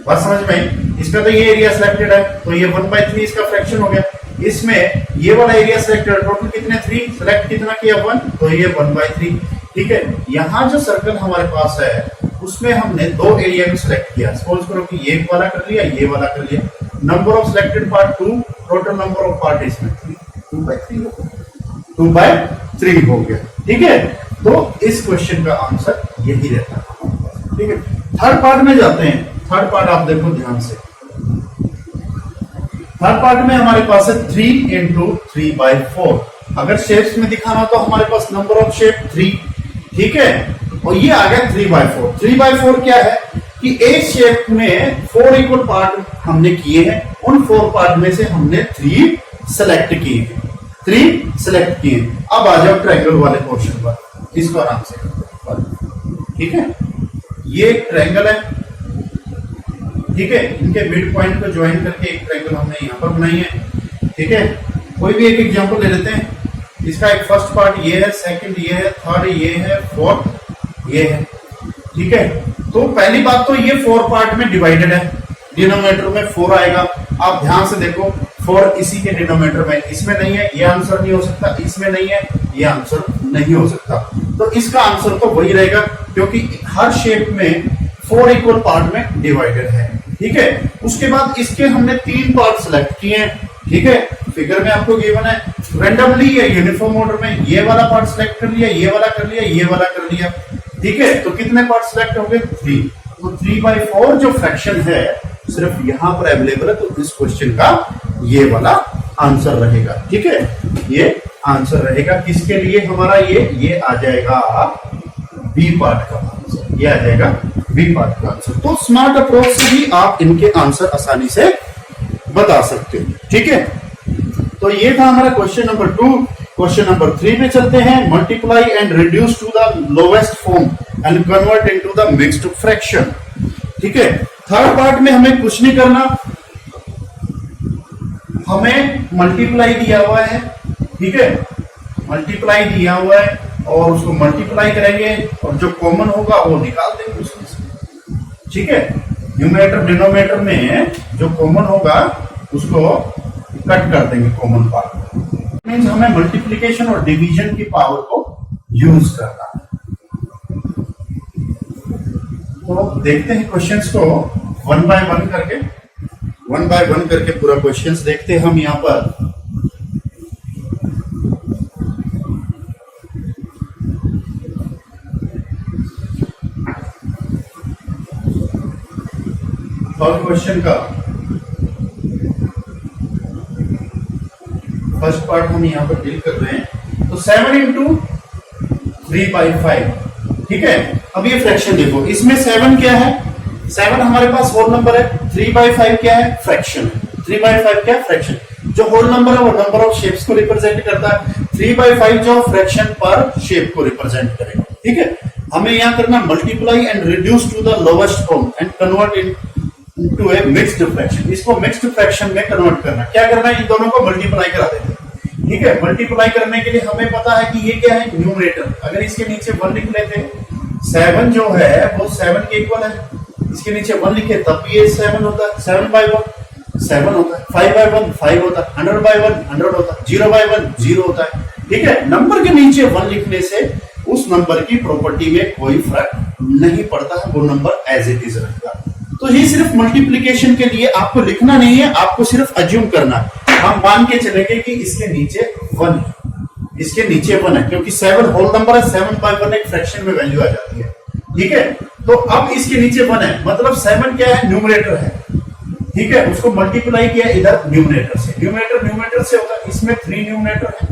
बात समझ में आई? इसका तो ये एरिया सिलेक्टेड है, तो ये 1/3 इसका फ्रैक्शन हो गया। इसमें ये वाला एरिया सिलेक्टेड, टोटल कितने 3, सिलेक्ट कितना किया 1, तो ये 1/3। ठीक है, यहाँ जो सर्कल हमारे पास है उसमें हमने 2 एरिया भी सिलेक्ट किया। सपोज करो कि ये वाला कर लिया, ये वाला कर लिया। Number of selected part 2, total number of part इसमें 2/3 हो गया। ठीक है, तो इस क्वेश्चन का आंसर यही रहता है। ठीक है, थर्ड पार्ट में जाते हैं। थर्ड पार्ट आप देखो ध्यान से। थर्ड पार्ट में हमारे पास है 3 × 3/4। अगर शेप्स में दिखाना तो हमारे पास नंबर ऑफ शेप 3, ठीक है, और ये आ गया 3/4। 3/4 क्या है कि एक शेप में 4 इक्वल पार्ट हमने किए हैं, उन 4 पार्ट में से हमने 3 सेलेक्ट किए हैं, 3 सेलेक्ट किए। अब आ जाओ ट्रायंगल वाले पोर्शन पर, इसको आराम से करते। ठीक है, ये एक ट्रायंगल है, ठीक है, इनके मिड पॉइंट को ज्वाइन करके एक ट्रायंगल हमने यहां पर बनाई है। ठीक है, कोई भी एक एग्जांपल ले लेते हैं। इसका एक फर्स्ट पार्ट ये है, सेकंड ये है, थर्ड ये है, फोर्थ ये है। ठीक है, तो पहली बात तो ये 4 पार्ट में डिवाइडेड है, डिनोमिनेटर में 4 आएगा। आप ध्यान से देखो, 4 इसी के डिनोमिनेटर में, इसमें नहीं है, ये आंसर नहीं हो सकता, इसमें नहीं है, ये आंसर नहीं हो सकता। तो इसका आंसर तो वही रहेगा, क्योंकि हर शेप में 4 इक्वल पार्ट में डिवाइडेड है। ठीक है, उसके बाद इसके हमने 3 पार्ट सिलेक्ट किए हैं। ठीक है, फिगर में आपको गिवन है, रैंडमली या यूनिफॉर्म ऑर्डर में ये वाला पार्ट सिलेक्ट कर लिया, ये वाला कर लिया, ये वाला कर लिया। ठीक है, तो कितने पार्ट सिलेक्ट हो गए? 3। तो 3/4 जो फ्रैक्शन है सिर्फ यहां पर अवेलेबल है, तो इस क्वेश्चन का ये वाला आंसर रहेगा। ठीक है, ये आंसर रहेगा किसके लिए हमारा, ये आ जाएगा बी पार्ट का आंसर, ये आ जाएगा बी पार्ट का आंसर। तो स्मार्ट अप्रोच से भी आप इनके आंसर आसानी से बता सकते हो। ठीक है, तो ये था हमारा क्वेश्चन नंबर 2। क्वेश्चन नंबर 3 पे चलते हैं। Multiply and reduce to the lowest form and convert into the mixed fraction. ठीक है, थर्ड पार्ट में हमें कुछ नहीं करना, हमें मल्टीप्लाई दिया हुआ है। ठीक है, मल्टीप्लाई दिया हुआ है और उसको मल्टीप्लाई करेंगे और जो कॉमन होगा वो निकाल देंगे उसमें से। ठीक है, न्यूमरेटर डिनोमिनेटर में जो कॉमन होगा उसको कट कर देंगे, कॉमन पार्ट। मींस हमें मल्टीप्लिकेशन और डिवीजन की पावर को यूज करना है। तो देखते हैं क्वेश्चंस को 1 बाय 1 करके पूरा क्वेश्चंस देखते हैं हम यहां पर। थर्ड क्वेश्चन का फर्स्ट पार्ट हम यहां पर डील कर रहे हैं। तो 7 × 3/5। ठीक है, अब ये फ्रैक्शन देखो, इसमें 7 क्या है? 7 हमारे पास होल नंबर है, 3/5 क्या है? फ्रैक्शन। 3/5 क्या? फ्रैक्शन। जो होल नंबर है वो नंबर ऑफ शेप्स को रिप्रेजेंट करता है, 3/5 जो फ्रैक्शन पर शेप को रिप्रेजेंट करेगा। ठीक है, हमें यहां करना multiply and reduce to the lowest form and convert into a mixed fraction. इसको मिक्स्ड फ्रैक्शन में कन्वर्ट करना। क्या करना है? इन दोनों को मल्टीप्लाई करा देते हैं। ठीक है, मल्टीप्लाई करने के लिए हमें पता है कि ये क्या है? न्यूमरेटर। अगर इसके नीचे 1 लिख लेते, 7 जो है वो 7 के इक्वल है, इसके नीचे 1 लिखे तब भी ये 7 होता है। 7/1 7 होता है, 5/1 5 होता है, 100/1 100 होता है, 0/1 0 होता है। ठीक है, नंबर के नीचे 1 लिखने से उस नंबर की प्रॉपर्टी में कोई फर्क नहीं पड़ता है, वो नंबर एज इट इज रहता है। तो ये सिर्फ मल्टीप्लीकेशन के लिए आपको लिखना नहीं है, आपको सिर्फ अज्यूम करना है। हम मान के चलेंगे कि इसके नीचे 1 है, इसके नीचे 1 है, क्योंकि 7 होल नंबर है, 7/1 एक फ्रैक्शन में वैल्यू आ जाती है। ठीक है, तो अब इसके नीचे 1 है, मतलब 7 क्या है? न्यूमरेटर है। ठीक है, उसको मल्टीप्लाई किया इधर न्यूमरेटर से। न्यूमरेटर से होता है, इसमें 3 न्यूमरेटर है।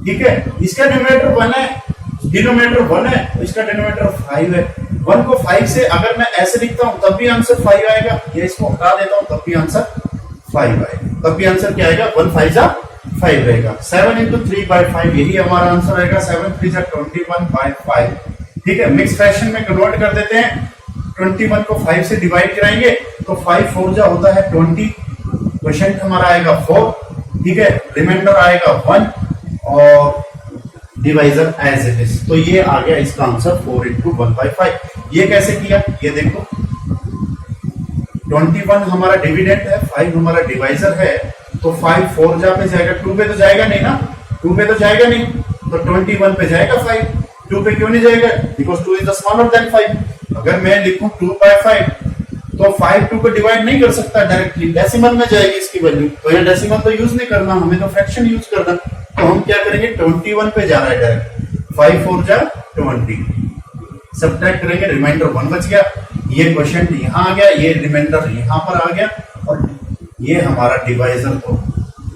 ठीक है, इसका न्यूमरेटर 1 है, डिनोमिनेटर 1 है, तो इसका डिनोमिनेटर 5 है। 1 को 5 से अगर मैं ऐसे लिखता हूं तब भी आंसर 5 आएगा, या इसको हटा देता हूं तब भी आंसर 5 आएगा। तब भी आंसर क्या आएगा? 1 5 जा 5 रहेगा। 7 × 3/5 यही हमारा आंसर रहेगा। 7 3 जा 21/5। ठीक है, मिक्स फ्रैक्शन में कन्वर्ट कर देते हैं। 21 को 5 से डिवाइड कराएंगे तो 5 4 जा होता है 20। क्वेश्चन हमारा आएगा 4। ठीक है, रिमाइंडर आएगा 1। और डिवाइजर एज इट इज। तो ये आ गया इसका आंसर 4 इंटू 1/5। ये कैसे किया, ये देखो 21 हमारा डिविडेंड है, 5 हमारा डिवाइजर है, तो 5 4 जा पे जाएगा, 2 पे तो जाएगा नहीं ना, 2 पे तो जाएगा नहीं, तो 21 पे जाएगा 5, 2 पे क्यों नहीं जाएगा, बिकॉज 2 इज स्मॉलर देन 5। अगर मैं लिखूं 2/5 तो 5 2 को डिवाइड नहीं कर सकता डायरेक्टली, डेसिमल में जाएगी इसकी वैल्यू, तो ये डेसिमल तो यूज नहीं करना, हमें तो फ्रैक्शन यूज करना। तो हम क्या करेंगे, 21 पे जा रहा है डायरेक्ट, 5 4 जा 20, सब्ट्रैक्ट करेंगे, रिमाइंडर 1 बच गया, ये क्वेश्चन यहां आ गया, ये रिमाइंडर यहां पर आ गया, और ये हमारा डिवाइजर तो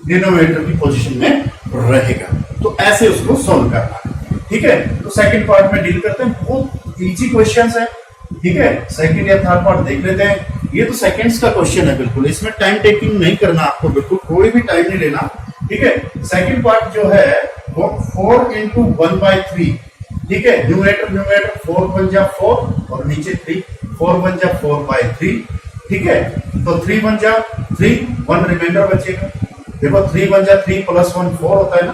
डिनोमिनेटर की पोजीशन में रहेगा। तो ऐसे उसको सॉल्व करना है, ठीक है। तो सेकंड पार्ट में डील करते हैं, बहुत इजी क्वेश्चंस है, ठीक है। सेकंड या थर्ड पार्ट देख लेते हैं। ये तो सेकंड्स का क्वेश्चन है, बिल्कुल इसमें टाइम टेकिंग नहीं करना आपको, बिल्कुल कोई भी टाइम नहीं लेना, ठीक है। सेकंड पार्ट जो है वो 4 इंटू 1/3, ठीक है। न्यूमरेटर 4 1 जा 4 और नीचे 3, 4 1 जा 4/3, ठीक है। तो 3 1 जा 3, 1 रिमाइंडर बचेगा, देखो 3 1 जा 3 प्लस 1 4 होता है ना,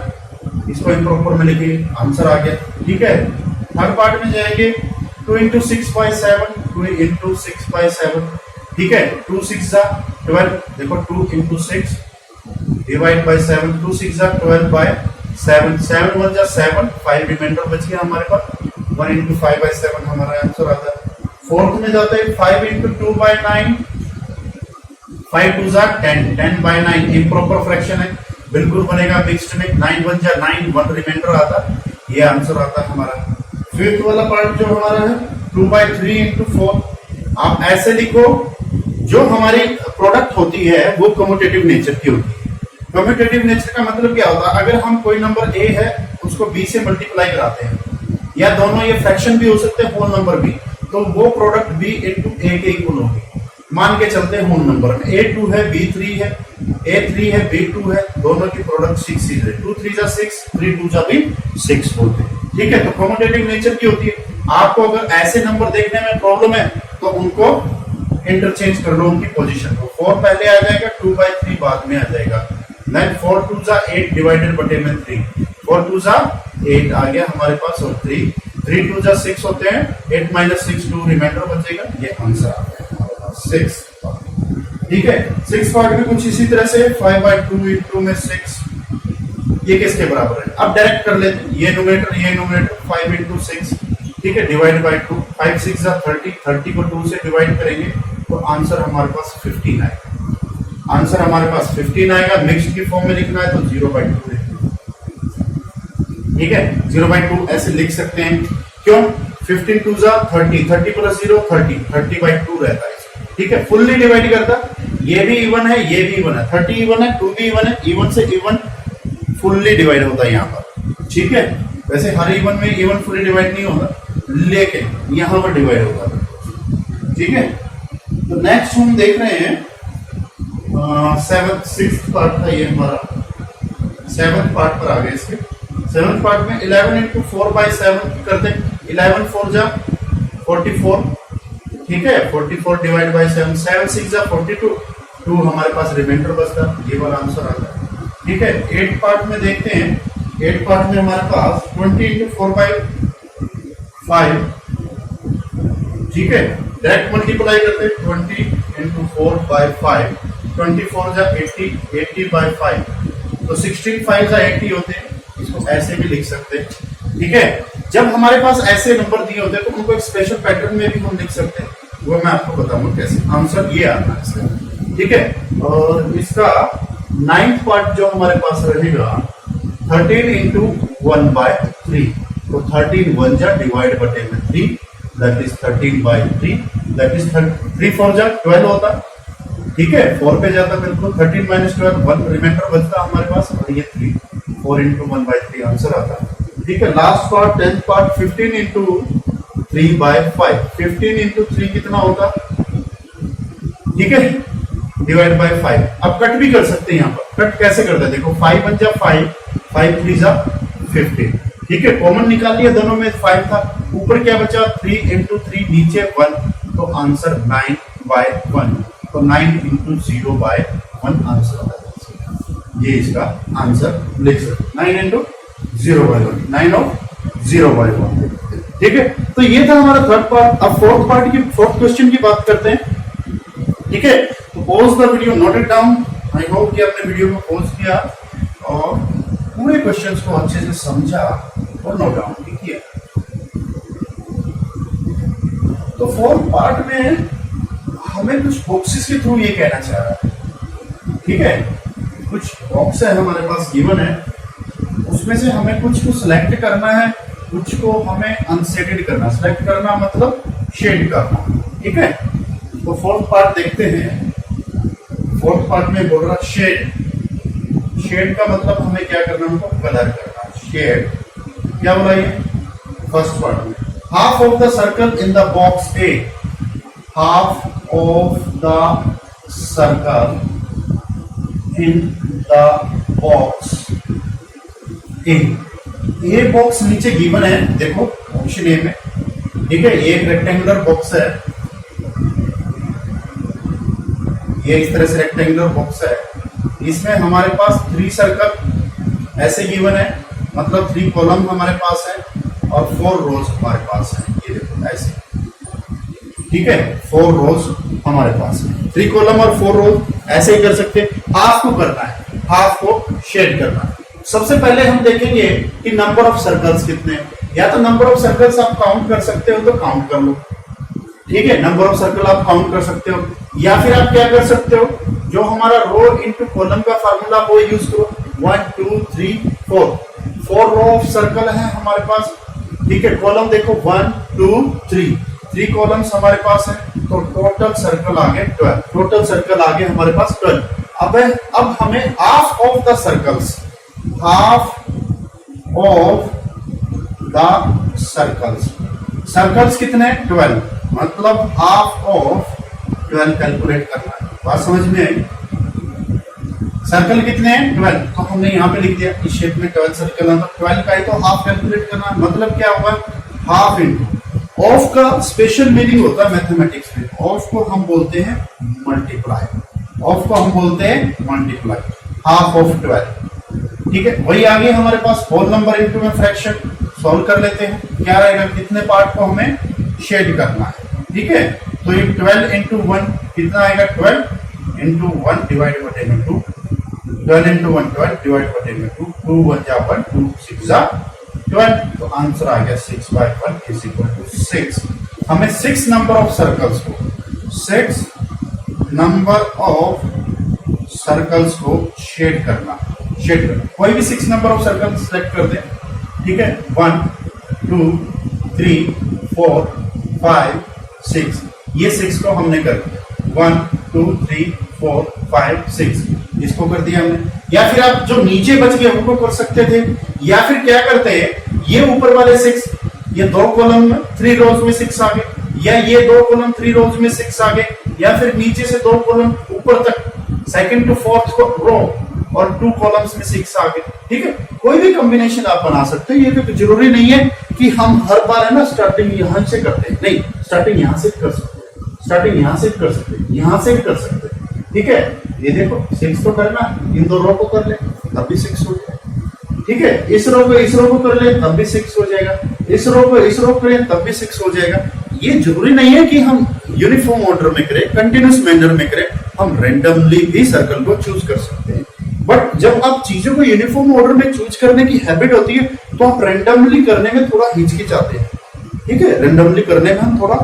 इसको इम्प्रॉपर में लिखिए, आंसर आ गया, ठीक है। थर्ड पार्ट में जाएंगे 2 इंटू 6/7, 2 इंटू 6/7, ठीक है। 2 6 जा 12, देखो 2 इंटू 6 डिवाइड बाय 7, 2 6 जा 12/7, 7 1 जा 7, 5 रिमाइंडर बच गया हमारे पास, 1 इंटू 5/7 हमारा आंसर आता है। फोर्थ में जाते हैं 5 इंटू 2/9, 5 2 जा 10, 10/9 इम्प्रॉपर फ्रैक्शन है, बिल्कुल बनेगा मिक्स्ड में, 9 1 जा 9, 1 रिमाइंडर आता, ये आंसर आता है हमारा। फिफ्थ वाला पार्ट जो हमारा है 2/3 इंटू 4, आप ऐसे लिखो, जो हमारी प्रोडक्ट होती है वो कम्यूटेटिव नेचर की होती है। कम्यूटेटिव नेचर का मतलब क्या होता है, अगर हम कोई नंबर ए है उसको बी से मल्टीप्लाई कराते हैं, या दोनों ये फ्रैक्शन भी हो सकते हैं, होल नंबर भी, तो वो प्रोडक्ट बी इंटू ए के इक्वल होगी। मान के चलते हैं होल नंबर में A2 है, B3 है, A3 है, B2 है, दोनों की प्रोडक्ट 6 है, 2 3 जा 6, 3 2 जा भी 6 होते हैं, ठीक है। तो कम्यूटेटिव नेचर की होती है। आपको अगर ऐसे नंबर देखने में प्रॉब्लम है तो उनको इंटरचेंज कर लो, उनकी पोजीशन को, 4 पहले आ जाएगा, 2/3 बाद में आ जाएगा, देन 4 2 जा 8 डिवाइडेड बटे में 3, 4 2 जा 8 आ गया हमारे पास, और 3 2 जा 6 होते हैं, 8 - 6 2 रिमाइंडर बचेगा, ये आंसर आ गया हमारे पास 6, ठीक है। 6 पार्ट भी कुछ इसी तरह से 5/2 इंटू में 6, ये किसके बराबर है, अब डायरेक्ट कर लेते हैं, ये न्यूमरेटर 5 इंटू 6, ठीक है, डिवाइड बाय 2, 5 6 जा 30, 30 को 2 से डिवाइड करेंगे तो आंसर हमारे पास 15 आएगा, आंसर हमारे पास 15 आएगा। मिक्स्ड की फॉर्म में लिखना है तो 0/2 ठीक है, 0/2 ऐसे लिख सकते हैं, क्यों, 15 2 जा 30, 30 प्लस 0 30, 30/2 रहता है, ठीक है। फुल्ली डिवाइड करता, ये भी इवन है, ये भी इवन है, 30 इवन है, 2 भी इवन है, इवन से इवन फुल्ली डिवाइड होता है यहाँ पर, ठीक है। वैसे हर इवन में इवन फुल्ली डिवाइड नहीं होगा, लेकिन यहाँ पर डिवाइड होगा, ठीक है। तो नेक्स्ट हम देख रहे हैं 6th पार्ट था ये हमारा, 7th पार्ट पर आ गए इसके। 7th पार्ट में 11 इंटू 4/7 करते, 11 4 जा 44, ठीक है, 44 डिवाइड बाय 7, 7 6 जा 42, 2 हमारे पास रिमाइंडर बचता, ये वाला आंसर आता है, ठीक है। 8 पार्ट में देखते हैं, 8 पार्ट में हमारे पास 20 इंटू 4/5, ठीक है, डायरेक्ट मल्टीप्लाई करते हैं, 20 इंटू 4/5, 24 जा 80, 80/5, तो 16 5 जा 80 होते हैं, इसको ऐसे भी लिख सकते हैं, ठीक है। जब हमारे पास ऐसे नंबर दिए होते हैं तो उनको एक स्पेशल पैटर्न में भी हम लिख सकते हैं, वो मैं आपको बताऊंगा कैसे। आंसर ये आता है इसका, ठीक है। और इसका 9th पार्ट जो हमारे पास रहेगा 13 इंटू 1/3, तो 13 1 जा डिवाइड बटे में 3, दैट इज 13/3, दैट इज 3 4 जा 12 होता, ठीक है, 4 पे जाता बिल्कुल, 13 - 12 1 रिमाइंडर बचता हमारे पास, और ये 3 4 इंटू 1/3 आंसर आता, ठीक है। Last part 10th part 15 into 3/5, 15 into 3 कितना होता, ठीक है, डिवाइड बाय 5। अब कट भी कर सकते हैं, यहाँ पर कट कैसे करते हैं, देखो 5 1 जा 5, 5 3 जा 15, ठीक है, कॉमन निकाल लिया, दोनों में 5 था, ऊपर क्या बचा 3 इंटू 3, नीचे 1, तो आंसर 9/1, तो 9 इंटू 0/1 आंसर आता है, ये इसका आंसर लिख सकते, 9 इंटू 0/1, 9 ऑफ 0/1। ठीक है, तो ये था हमारा थर्ड पार्ट। अब फोर्थ क्वेश्चन की बात करते हैं। ठीक है, तो pause the video, note it down. I hope कि आपने वीडियो को पॉज किया और पूरे क्वेश्चंस को अच्छे से समझा और नोट डाउन भी किया। तो फोर्थ पार्ट में हमें कुछ बॉक्सेस के थ्रू ये कहना चाह रहा है। ठीक है, कुछ बॉक्स है हमारे पास गिवन है, उसमें से हमें कुछ को सिलेक्ट करना है, कुछ को हमें अनशेडेड करना। सिलेक्ट करना मतलब शेड करना। ठीक है, तो फोर्थ पार्ट देखते हैं। फोर्थ पार्ट में बोल रहा शेड। शेड का मतलब हमें क्या करना, हमको कलर करना। शेड क्या बोला ये फर्स्ट पार्ट में, half of the circle in the box A, half of the circle in the box A. A box नीचे गिवन है, देखो ऑप्शन ए में। ठीक है, ये एक रेक्टेंगुलर बॉक्स है, ये इस तरह से रेक्टेंगुलर बॉक्स है। इसमें हमारे पास 3 सर्कल ऐसे गिवन है, मतलब 3 कॉलम हमारे पास है और 4 रोज हमारे पास है। ये देखो ऐसे। ठीक है, 4 रोज हमारे पास है, 3 कॉलम और 4 रोज ऐसे ही कर सकते हैं। हाफ को करना है, हाफ को शेड करना है। सबसे पहले हम देखेंगे कि नंबर ऑफ सर्कल्स कितने हैं। या तो नंबर ऑफ सर्कल्स आप काउंट कर सकते हो तो काउंट कर लो। ठीक है, नंबर ऑफ सर्कल आप काउंट कर सकते हो, या फिर आप क्या कर सकते हो, जो हमारा रो इनटू कॉलम का फार्मूला वो यूज करो। 1 2 3 4 रो ऑफ सर्कल है हमारे पास। ठीक है, कॉलम देखो 1 2 3 कॉलम्स हमारे पास है, तो टोटल सर्कल आ गए 12। टोटल सर्कल आ गए हमारे पास 12। अब हमें half of the circles, half of the circles कितने हैं 12, मतलब हाफ ऑफ 12 कैलकुलेट करना है। बात समझ में आई? सर्कल कितने हैं 12, तो हमने यहाँ पे लिख दिया इस शेप में 12 सर्कल है, तो 12 का ही तो हाफ कैलकुलेट करना है। मतलब क्या होगा, हाफ इंटू ऑफ का स्पेशल मीनिंग होता है मैथमेटिक्स में। ऑफ को हम बोलते हैं मल्टीप्लाई, ऑफ को हम बोलते हैं मल्टीप्लाई, हाफ ऑफ 12। ठीक है, वही आगे हमारे पास होल नंबर इनटू में फ्रैक्शन। सॉल्व कर लेते हैं, क्या रहेगा, कितने पार्ट को हमें शेड करना है। ठीक है, तो ये 12 इंटू 1 कितना आएगा, 12 इंटू 1 डिवाइड बटे में 2, 12 इंटू 1 12 डिवाइड बटे में 2, 2 1 जा 1, 2 6 जा 12, तो आंसर आ गया 6/1 इज इक्वल टू 6। हमें 6 नंबर ऑफ सर्कल्स को, 6 नंबर ऑफ सर्कल्स को शेड करना। कोई भी 6 नंबर ऑफ सर्कल सेलेक्ट कर दे। ठीक है, 1 2 3 4 5 6, ये 6 को हमने कर दिया। 1 2 3 4 5 6 इसको कर दिया हमने। या फिर आप जो नीचे बच गए उनको कर सकते थे, या फिर क्या करते हैं, ये ऊपर वाले 6, ये 2 कॉलम में 3 रोज में 6 आ गए, या ये 2 कॉलम 3 रोज में 6 आ गए, या फिर नीचे से 2 कॉलम ऊपर तक सेकंड टू फोर्थ रो और 2 कॉलम्स में 6 आ गए। ठीक है, कोई भी कॉम्बिनेशन आप बना सकते हो। ये तो जरूरी नहीं है कि हम हर बार है ना स्टार्टिंग यहां से करते हैं, नहीं, स्टार्टिंग यहां से कर सकते हैं, स्टार्टिंग यहां से कर सकते हैं, यहां से भी कर सकते हैं। ठीक है, ये देखो 6 तो करना, इन 2 रो को कर ले तब भी 6 हो जाएगा। ठीक है, इस रो को कर ले तब भी 6 हो जाएगा, इस रो को करें तब भी 6 हो जाएगा। ये जरूरी नहीं है कि हम यूनिफॉर्म ऑर्डर में करें, कंटिन्यूस मैनर में करें, हम रैंडमली भी सर्कल को चूज कर सकते हैं। बट जब आप चीजों को यूनिफॉर्म ऑर्डर में चूज करने की हैबिट होती है तो आप रैंडमली करने में थोड़ा हिचकिचाते हैं। ठीक है, रैंडमली करने में हम थोड़ा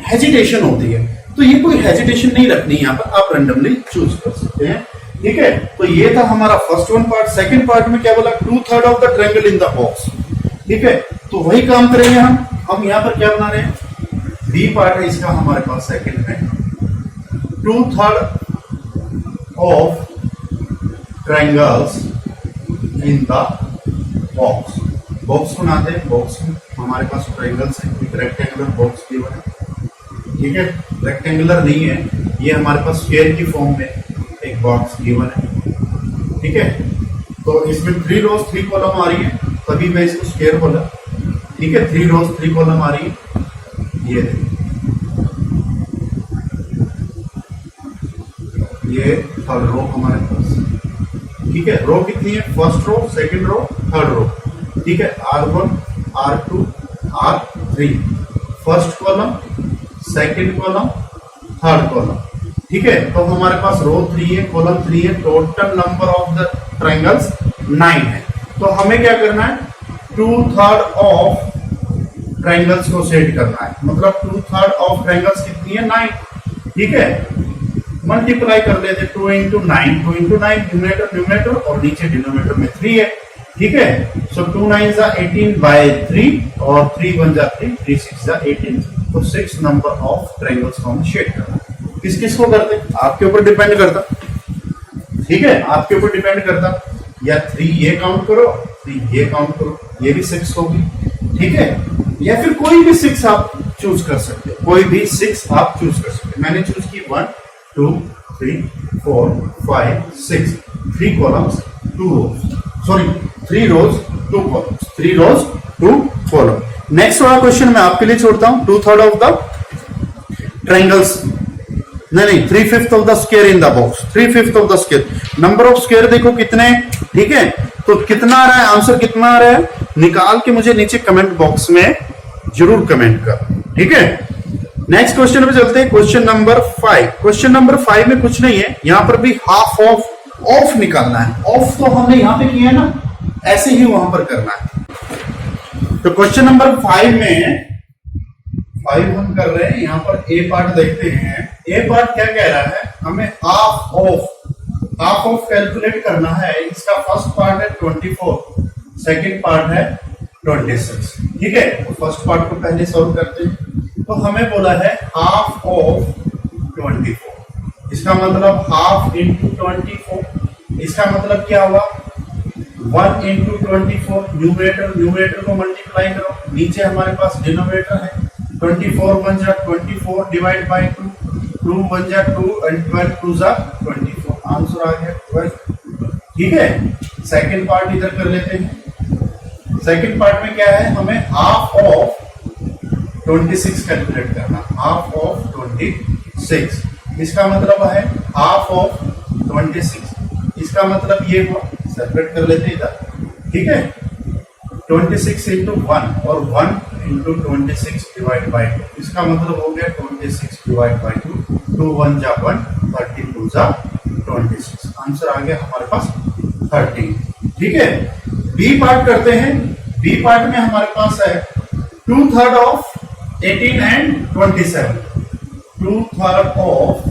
हेजिटेशन होती है, तो ये कोई हेजिटेशन नहीं रखनी, यहाँ पर आप रैंडमली चूज कर सकते हैं। ठीक है, तो ये था हमारा first one part. Second part में क्या बोला, 2/3 of the triangle in the box. ठीक है, तो वही काम करेंगे हम यहाँ पर क्या बना रहे हैं, बी पार्ट है इसका हमारे पास सेकंड में, 2/3 of triangles in the box. Box बनाते हैं, बॉक्स में हमारे पास ट्रायंगल्स है, एक रेक्टेंगुलर बॉक्स भी बना। ठीक है, रेक्टेंगुलर नहीं है, ये हमारे पास स्क्वायर की फॉर्म में एक बॉक्स गिवन है। ठीक है, तो इसमें 3 रोज 3 कॉलम आ रही है, तभी मैं इसको स्क्वायर बोला। ठीक है, 3 रोज 3 कॉलम आ रही है, ये ये थर्ड रो हमारे पास। ठीक है, रो कितनी है, first row, second row, third row, ठीक है, R1 R2 R3, first column, second column, third column, ठीक है। तो हमारे पास रो 3 है, कॉलम 3 है, total number of the triangles 9 है। तो हमें क्या करना है, 2/3 ऑफ ट्रायंगल्स को सेट करना है, मतलब 2/3 ऑफ ट्रायंगल्स कितनी है, 9, ठीक है। मल्टीप्लाई कर लेते 2 इंटू 9, 2 इंटू 9 न्यूमरेटर और नीचे डिनोमिनेटर में 3 है, ठीक है। सो 2 9 जा 18 बाय 3 और 3 1 जा 3, 3 6 जा 18। तो 6 नंबर ऑफ ट्रायंगल्स को हम शेड करना है। किस किस को करते, आपके ऊपर डिपेंड करता, ठीक है, आपके ऊपर डिपेंड करता, या 3 ये काउंट करो, 3 ये काउंट करो, ये भी 6 होगी, ठीक है, या फिर कोई भी 6 आप चूज कर सकते हो, कोई भी 6 आप चूज कर सकते हो। मैंने चूज की 1 2 3 4 5 6, 3 कॉलम्स 2 रोज, सॉरी 3 रोज 2 कॉलम्स, 3 रोज 2 कॉलम। नेक्स्ट वाला क्वेश्चन मैं आपके लिए छोड़ता हूं, 2/3 ऑफ द ट्रायंगल्स, नहीं 3/5 of the square in the box, 3/5 of the square, number of square देखो कितने, ठीक है। तो कितना आ रहा है, आंसर कितना आ रहा है, निकाल के मुझे नीचे कमेंट बॉक्स में जरूर कमेंट कर, ठीक है। नेक्स्ट क्वेश्चन पे चलते हैं, क्वेश्चन नंबर 5। क्वेश्चन नंबर 5 में कुछ नहीं है, यहां पर भी हाफ ऑफ निकालना है। ऑफ तो हमने यहां पे किया है ना, ऐसे ही वहां पर करना है। तो क्वेश्चन नंबर 5 में 5 हम कर रहे हैं, यहां पर ए पार्ट देखते हैं। ए पार्ट क्या कह रहा है, हमें हाफ ऑफ कैलकुलेट करना है। इसका फर्स्ट पार्ट है 24, सेकंड पार्ट है 26, ठीक है। तो फर्स्ट पार्ट को पहले सॉल्व करते हैं। तो हमें बोला है हाफ ऑफ 24, इसका मतलब हाफ इंटू 24, इसका मतलब क्या हुआ, 1 इंटू 24, न्यूमरेटर को मल्टीप्लाई करो, नीचे हमारे पास डिनोमिनेटर है, 24 1 जा 24 डिवाइड बाय 2, 2 1 जा 2 एंड 12 2 जा 24, आंसर आ गया 12, ठीक है। सेकंड पार्ट इधर कर लेते हैं। सेकंड पार्ट में क्या है, हमें हाफ ऑफ 26 कैलकुलेट करना, हाफ ऑफ 26, इसका मतलब है हाफ ऑफ 26, इसका मतलब ये हुआ, सेपरेट कर लेते इधर, ठीक है। 26 इंटू 1 और 1 इंटू 26 डिवाइड बाई 2, इसका मतलब हो गया 26 डिवाइड बाई 2, 2 1 जा 1, 13 2 जा 26, आंसर आ गया हमारे पास 13, ठीक है। बी पार्ट करते हैं। बी पार्ट में हमारे पास है 2/3 of 18 and 27, 2/3 of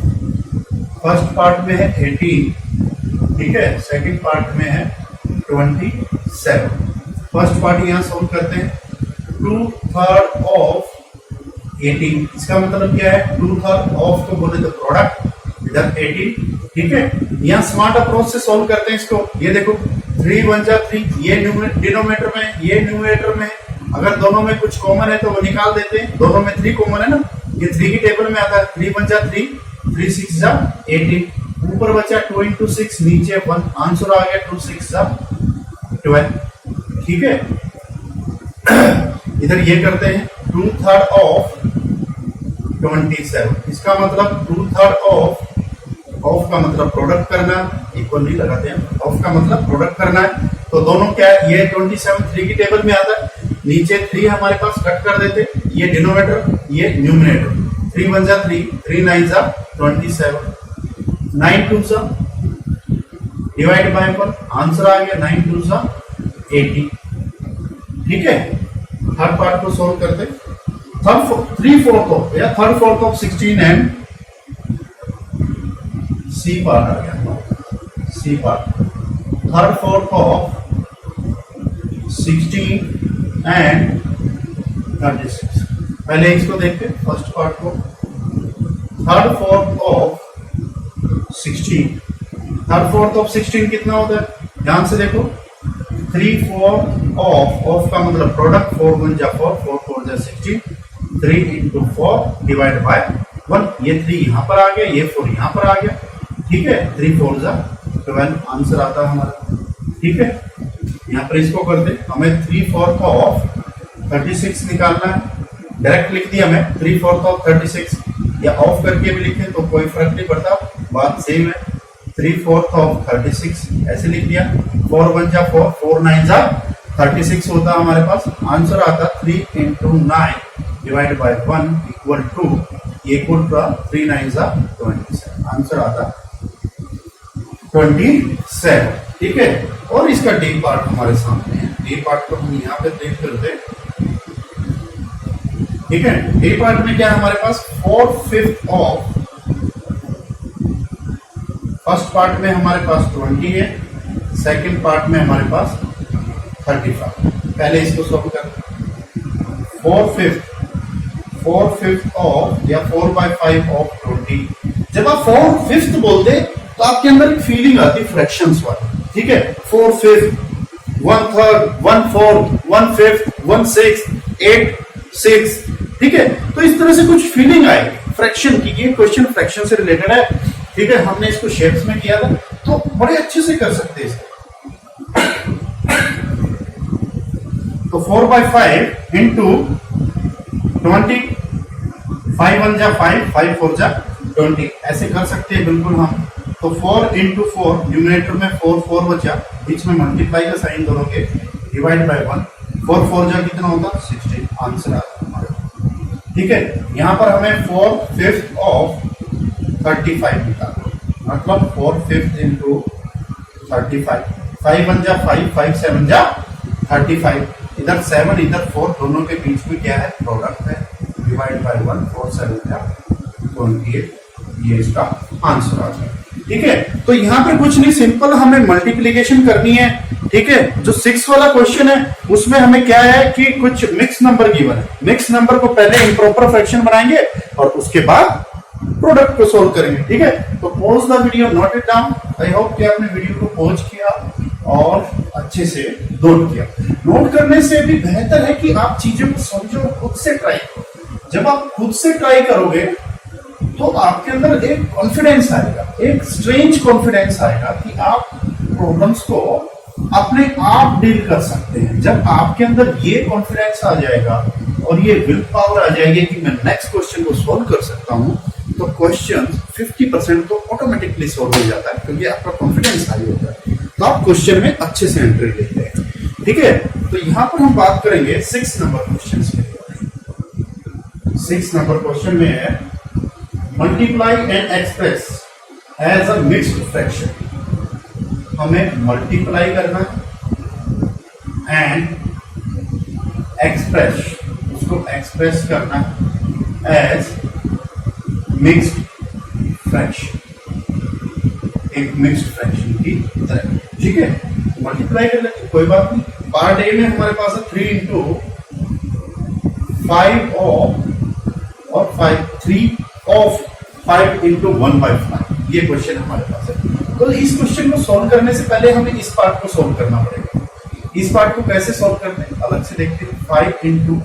first part में है 18, ठीक है, सेकंड पार्ट में है 27। फर्स्ट पार्ट यहां सॉल्व करते हैं, 2/3 ऑफ 18, इसका मतलब क्या है, 2/3 ऑफ को बोले तो प्रोडक्ट, इधर 18, ठीक है। यहां स्मार्ट अप्रोच से सॉल्व करते हैं इसको। ये देखो 3 1 जा 3, ये डिनोमिनेटर में, ये न्यूमरेटर में, अगर दोनों में कुछ कॉमन है तो वो निकाल देते हैं, दोनों में 3 कॉमन है ना, ये 3 की टेबल में आता है, 3 1 जा 3, 3 6 जा 18, ऊपर बचा 2 इंटू 6, नीचे 1, आंसर आ गया 2 6 जा 12, ठीक है। इधर ये करते हैं 2/3 ऑफ 27, इसका मतलब 2/3 ऑफ का मतलब प्रोडक्ट करना, इक्वल नहीं लगाते हैं, ऑफ का मतलब प्रोडक्ट करना है। तो दोनों क्या है, ये 27 3 की टेबल में आता है, नीचे 3 हमारे पास कट कर देते, ये डिनोमिनेटर ये न्यूमरेटर, 3 1 जा 3, 3 9 जा 27, 9 2 जा डिवाइड बाय 1, आंसर आ गया 9 2 जा 80, ठीक है। थर्ड पार्ट को सोल्व करते, 3/4 ऑफ 16 एंड सी पार्ट आ गया, सी पार्ट 3/4 ऑफ 16 एंड 36। पहले इसको देखते हैं, फर्स्ट पार्ट को, 3/4 ऑफ 16, 3/4 ऑफ 16 कितना होता है, ध्यान से देखो, 3/4 ऑफ का मतलब प्रोडक्ट, 4 1 जा 4, 4 4 जा 16, 3 इंटू 4 डिवाइड बाय 1, ये 3 यहां पर आ गया, ये 4 यहां पर आ गया, ठीक है, 3 4 जा 12, आंसर आता है हमारा, ठीक है। यहाँ पर इसको कर दे, हमें 3/4 ऑफ 36 निकालना है, डायरेक्ट लिख दिया मैं 3/4 ऑफ 36, या ऑफ करके भी लिखे तो कोई फर्क नहीं पड़ता, बात सेम है, 3/4 ऑफ 36 ऐसे लिख दिया। 4 1 जा 4, 4 9 जा 36 होता हमारे पास। आंसर आता 3 into 9 divide by 1 equal to, ये इक्वल टू 3 9 जा 27। आंसर आता 27। ठीक है, और इसका डी पार्ट हमारे सामने है। डी पार्ट को हम यहाँ पे देख करते हैं। ठीक है, डी पार्ट में क्या है हमारे पास, 4/5 ऑफ, फर्स्ट पार्ट में हमारे पास 20 है, सेकंड पार्ट में हमारे पास 35। पहले इसको सॉल्व कर। 4/5 ऑफ या 4/5 ऑफ 20। जब आप 4/5 बोलते तो आपके अंदर एक फीलिंग आती फ्रैक्शंस वाली। ठीक है, 4/5, 1/3, 1/4, 1/5, 1/6, 8/6। ठीक है, तो इस तरह से कुछ फीलिंग आएगी फ्रैक्शन की। ये क्वेश्चन फ्रैक्शन से रिलेटेड है। ठीक है, हमने इसको शेप्स में किया था, तो बड़े अच्छे से कर सकते हैं इसको। तो 4/5 इंटू 20, 5 1 जा 5, 5 4 जा 20, ऐसे कर सकते हैं बिल्कुल हम। तो 4 इंटू 4, न्यूमरेटर में 4 4 बचा, बीच में मल्टीप्लाई का साइन दोगे, डिवाइड बाय 1, 4 4 जा कितना होता, 16। आंसर आता हमारे। ठीक है, यहाँ पर हमें 4/5 ऑफ 35 निकालना, मतलब 4/5 इंटू 35, 5 1 जा 5, 5 7 जा 35। इधर 7 इधर 4, दोनों के बीच में क्या है, प्रोडक्ट है, डिवाइड बाय 1, 4 7 जा 28। ये इसका आंसर आ गया। ठीक है, तो यहाँ पे कुछ नहीं, सिंपल हमें मल्टीप्लीकेशन करनी है। ठीक है, जो 6 वाला क्वेश्चन है उसमें हमें क्या है कि कुछ मिक्स नंबर गिवन है। मिक्स नंबर को पहले इम्प्रॉपर फ्रैक्शन बनाएंगे और उसके बाद प्रोडक्ट को सोल्व करेंगे। ठीक है, तो pause the video, note it down. I hope कि आपने वीडियो को पॉज किया और अच्छे से नोट किया। नोट करने से भी बेहतर है कि आप चीजों को समझो, खुद से ट्राई करो। जब आप खुद से ट्राई करोगे तो आपके अंदर एक कॉन्फिडेंस आएगा, एक स्ट्रेंज कॉन्फिडेंस आएगा कि आप प्रॉब्लम्स को अपने आप डील कर सकते हैं। जब आपके अंदर ये कॉन्फिडेंस आ जाएगा और ये विल पावर आ जाएगी कि मैं नेक्स्ट क्वेश्चन को सोल्व कर सकता हूं, तो क्वेश्चन 50% तो ऑटोमेटिकली सोल्व हो जाता है, क्योंकि आपका कॉन्फिडेंस हाई होता है। तो आप क्वेश्चन में अच्छे से एंट्री लेते हैं। ठीक है, तो यहां पर हम बात करेंगे 6 नंबर क्वेश्चन के। 6 नंबर क्वेश्चन में है multiply and express as a mixed fraction. हमें मल्टीप्लाई करना एंड एक्सप्रेस, उसको एक्सप्रेस करना एज मिक्स्ड फ्रैक्शन, एक मिक्स्ड फ्रैक्शन की तरह। ठीक है, मल्टीप्लाई कर लेते, कोई बात नहीं। पार्ट ए में हमारे पास है 3 into 5 ऑफ और 3 ऑफ 5 into 1/5, ये क्वेश्चन हमारे पास है। तो इस क्वेश्चन को सोल्व करने से पहले हमें इस पार्ट को सोल्व करना पड़ेगा। इस पार्ट को कैसे सोल्व करते हैं अलग से देखते हैं। 5 into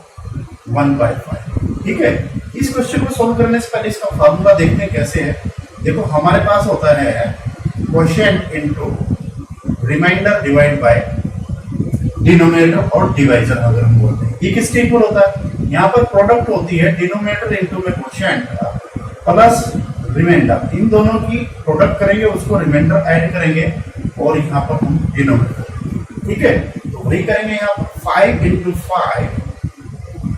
1/5। ठीक है, इस क्वेश्चन को सोल्व करने से पहले इसका फॉर्मूला देखते हैं कैसे है। देखो हमारे पास होता है quotient into remainder divide by denominator और डिवाइजर। अगर हम बोलते हैं ये किसके इक्वल होता है, यहाँ पर प्रोडक्ट होती है डिनोमिनेटर इनटू में क्वोशिएंट प्लस रिमाइंडर, इन दोनों की प्रोडक्ट करेंगे, उसको रिमाइंडर ऐड करेंगे और यहाँ पर हम डिनोमिनेटर। ठीक है, तो वही करेंगे यहाँ पर 5 into 5।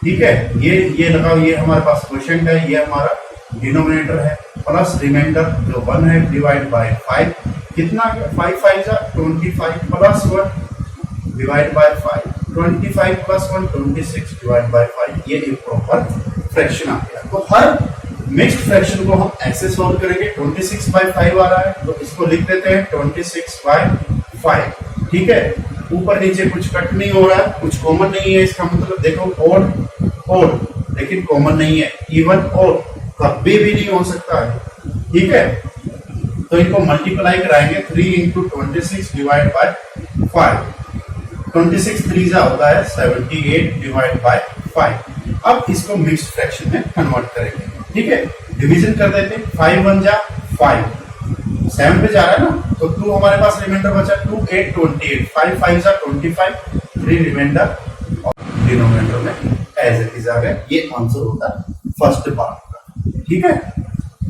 ठीक है, ये लगाओ, ये हमारे पास क्वोशिएंट है, ये हमारा डिनोमिनेटर है, प्लस रिमाइंडर जो 1 है डिवाइड बाय 5। कितना 5 5 जा 25 plus 1 divide by 5, 25 plus 1 26 divide by 5। ये एक प्रॉपर फ्रैक्शन आ गया। तो हर मिक्स्ड फ्रैक्शन को हम ऐसे सॉल्व करेंगे। 26/5 आ रहा है तो इसको लिख देते हैं 26/5। ठीक है, ऊपर नीचे कुछ कट नहीं हो रहा है, कुछ कॉमन नहीं है, इसका मतलब देखो ओड लेकिन कॉमन नहीं है, इवन और कभी भी नहीं हो सकता है। ठीक है, तो इनको मल्टीप्लाई कराएंगे 3 into 26 डिवाइड बाय 5। 26 3 जा होता है 78 डिवाइड बाय 5। अब इसको मिक्स्ड फ्रैक्शन में कन्वर्ट करेंगे। ठीक है, डिवीजन कर देते हैं। 5 1 जा 5, 7 पे जा रहा है ना, तो 2 हमारे पास रिमाइंडर बचा, 2 8 28, 5 5 जा 25, 3 रिमाइंडर और डिनोमिनेटर में एज इट इज आ गया। ये आंसर होता है फर्स्ट पार्ट का। ठीक है,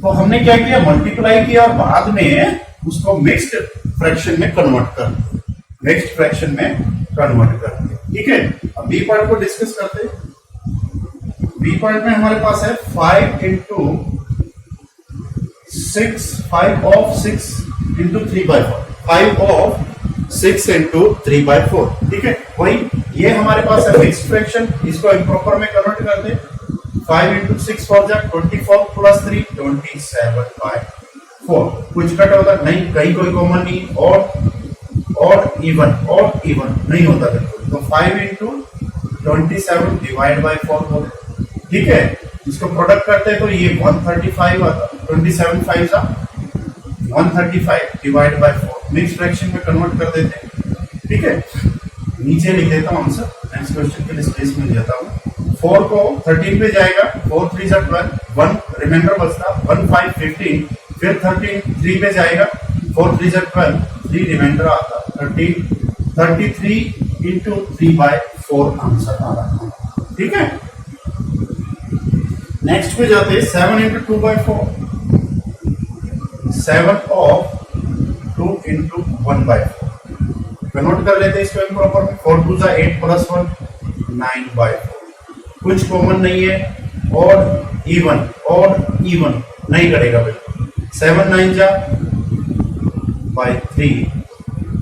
तो हमने क्या किया, मल्टीप्लाई किया और बाद में उसको मिक्स्ड फ्रैक्शन में कन्वर्ट कर दे, मिक्स्ड फ्रैक्शन में कन्वर्ट कर दे। ठीक है, अब बी पार्ट को डिस्कस करते हैं। बी पार्ट में हमारे पास है 5 into 6, 5 of 6 into 3/4, 5 of 6 into 3/4। ठीक है, वही ये हमारे पास है मिक्स्ड फ्रैक्शन, इसको इम्प्रॉपर में कन्वर्ट कर दे। 5 इंटू 6 4 जा 24 प्लस 3 27/4। कुछ कट होता नहीं, कहीं कोई कॉमन नहीं, और इवन नहीं होता बिल्कुल। तो 5 इंटू 27 डिवाइड बाई 4 होता। ठीक है, इसको प्रोडक्ट करते हैं तो ये 135 आता, 27 5 जा 135 डिवाइड बाई 4, मिक्स फ्रैक्शन में कन्वर्ट कर देते हैं। ठीक है, नीचे लिख देता हूं आंसर, नेक्स्ट क्वेश्चन के लिए स्पेस मिल जाता हूं। 4 को 13 पे जाएगा, 4 3 जा 12, 1 रिमाइंडर बचता, 1 5 15, फिर 13 3 पे जाएगा, 4 3 जा 12, 3 रिमाइंडर आता, 13 33 इंटू 3/4 आंसर आ रहा है। ठीक है, नेक्स्ट पे जाते हैं 7 इंटू 2/4, 7 ऑफ 2 इंटू 1/4, कन्वर्ट कर लेते हैं इसको इम्प्रॉपर में। 4 2 जा 8 प्लस 1 9/4, कुछ कॉमन नहीं है, और इवन नहीं करेगा बिल्कुल। 7 9 जा बाई 3,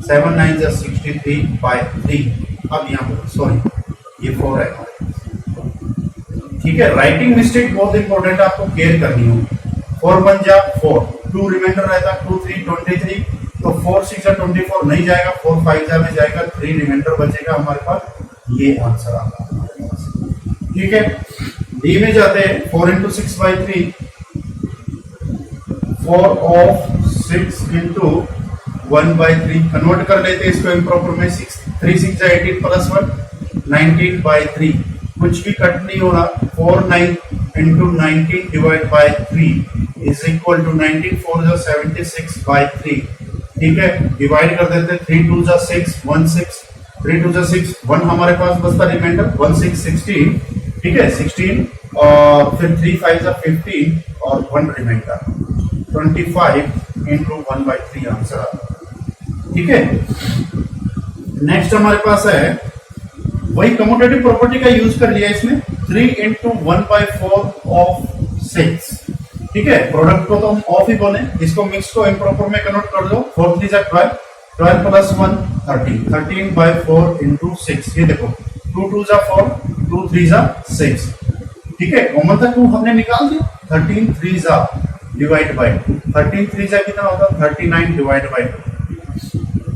7 9 जा 63/3। अब यहाँ पर सॉरी ये 4 है। ठीक है, राइटिंग मिस्टेक बहुत इंपॉर्टेंट, आपको केयर करनी होगी। 4 1 जा 4, 2 रिमाइंडर रहता, 2 3 23, तो 4 6 जा 24 नहीं जाएगा, 4 5 जा में जाएगा, 3 रिमाइंडर बचेगा हमारे पास, ये आंसर आता है हमारे पास। ठीक है, डी में जाते हैं 4 इंटू 6/3, 4 ऑफ 6 इंटू 1/3, कन्वर्ट कर लेते हैं इसको इम्प्रॉपर में। 3 6 जा 18 प्लस 1 19/3, कुछ भी कट नहीं हो रहा। 4 9 into 19 divide by 3 is equal to 19 4 जा 76/3। ठीक है, डिवाइड कर देते हैं। 3 2 जा 6 1 6, 3 2 जा 6, 1 हमारे पास बचता रिमाइंडर, 1 6 16। ठीक है, 16 और फिर 3 5 जा 15 और 1 रिमाइंडर, 25 इंटू 1/3 आंसर आता है। ठीक है, नेक्स्ट हमारे पास है वही कम्यूटेटिव प्रॉपर्टी का यूज कर लिया इसमें, 3 इंटू 1/4 ऑफ 6। ठीक है, प्रोडक्ट को तो हम ऑफ ही बोले, इसको मिक्स को इम्प्रॉपर में कन्वर्ट कर दो। 4 3 जा 12, 12 प्लस 1 13, 13/4 इंटू 6। ये देखो 2 2 जा 4, 2 3 जा 6। ठीक है, कॉमन था 2 हमने निकाल दिया, 13 3 जा डिवाइड बाई 2, 13 3 जा कितना होता, 39 डिवाइड बाई 2।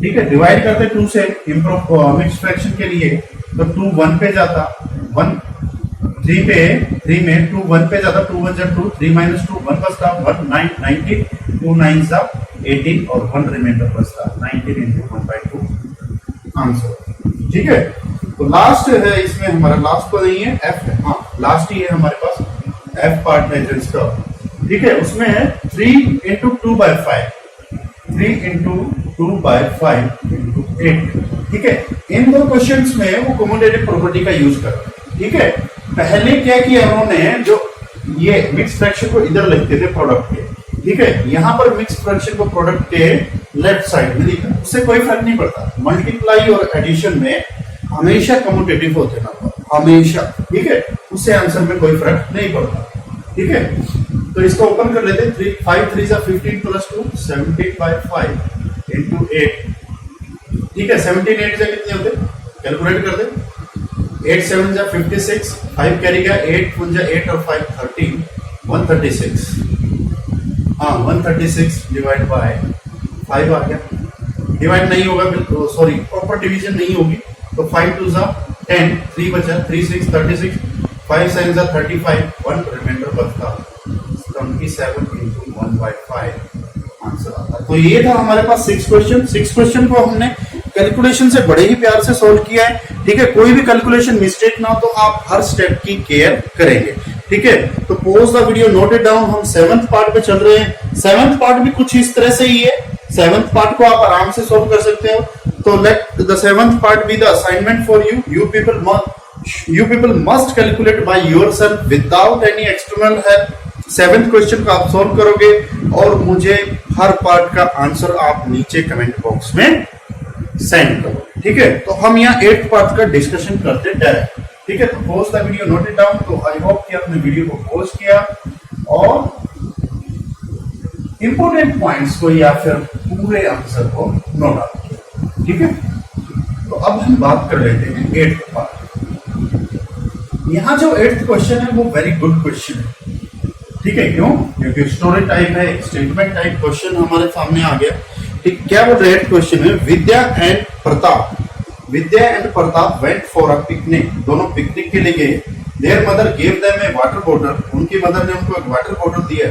ठीक है, डिवाइड करते 2 से इम्प्रूव मिक्स फ्रैक्शन के लिए, तो 2 1 पे जाता, 1 3 पे 3 में 2 1 पे जाता, 2 1 जा 2, 3 minus 2 1 बचता, 1 9 19, 2 9 जा 18 और 1 रिमाइंडर बचता, 19 इंटू 1/2 आंसर। ठीक है, तो लास्ट है इसमें हमारा, लास्ट तो नहीं है, एफ है, हाँ लास्ट ही है हमारे पास, एफ पार्ट है जो इसका। ठीक है, उसमें है 3 इंटू 2/5, 3 इंटू 2/5 इंटू 8। ठीक है, इन दो क्वेश्चंस में वो कम्यूटेटिव प्रॉपर्टी का यूज कर, ठीक है। पहले क्या किया उन्होंने, जो ये मिक्स फ्रैक्शन को इधर लिखते थे प्रोडक्ट के, ठीक है, यहां पर मिक्स फ्रैक्शन को प्रोडक्ट के लेफ्ट साइड में लिखा, उससे कोई फर्क नहीं पड़ता। मल्टीप्लाई और एडिशन में हमेशा कम्यूटेटिव होते नंबर, हमेशा। ठीक है, उससे आंसर में कोई फर्क नहीं पड़ता। ठीक है, तो इसको ओपन कर लेते हैं। 5 3 जा 15 प्लस 2 17/5 इंटू 8। ठीक है, 17 8 जा कितने होते, कैलकुलेट कर दे। 8 7 जा 56, 5 कैरी गया, 8 1 जा 8 और 5 13, 136। हाँ 136 डिवाइड बाय 5 आ गया। डिवाइड नहीं होगा, बिल्कुल सॉरी, प्रॉपर डिवीजन नहीं होगी, तो 5 2 जा 10, 3 बचा, 3 6 36, 5 7 जा 35, 1 रिमाइंडर बचता 27 इंटू 1/5 आंसर आता। तो ये था हमारे पास 6 क्वेश्चन। 6 क्वेश्चन को हमने कैलकुलेशन से बड़े ही प्यार से सॉल्व किया है। ठीक है, कोई भी कैलकुलेशन मिस्टेक ना हो तो आप हर स्टेप की केयर करेंगे। ठीक है, तो pause the video, note it down. हम 7th पार्ट पे चल रहे हैं। 7th पार्ट भी कुछ इस तरह से ही है। 7th पार्ट को आप आराम से सॉल्व कर सकते हो। तो let the 7th part be the assignment for you. You people must calculate by yourself without any external help. 7th question को आप सॉल्व करोगे और मुझे हर पार्ट का आंसर आप नीचे कमेंट बॉक्स में सेंड करो, ठीक है। तो हम यहाँ 8th पार्ट का डिस्कशन करते डायरेक्ट, ठीक है। तो pause the video, note it down. तो आई होप कि आपने वीडियो को पॉज किया और इंपॉर्टेंट पॉइंट्स को या फिर पूरे आंसर को नोट डाउन किया, ठीक है। तो अब हम बात कर लेते हैं 8th पार्ट। यहाँ जो 8th क्वेश्चन है वो वेरी गुड क्वेश्चन है, ठीक है। क्यों? क्योंकि स्टोरी टाइप है, स्टेटमेंट टाइप क्वेश्चन हमारे सामने आ गया, ठीक। क्या बोल रहे हैं क्वेश्चन में? Vidya and Pratap went for a picnic. दोनों पिकनिक के लिए गए। Their mother gave them a water bottle. उनकी मदर ने उनको एक वाटर बॉटल दिया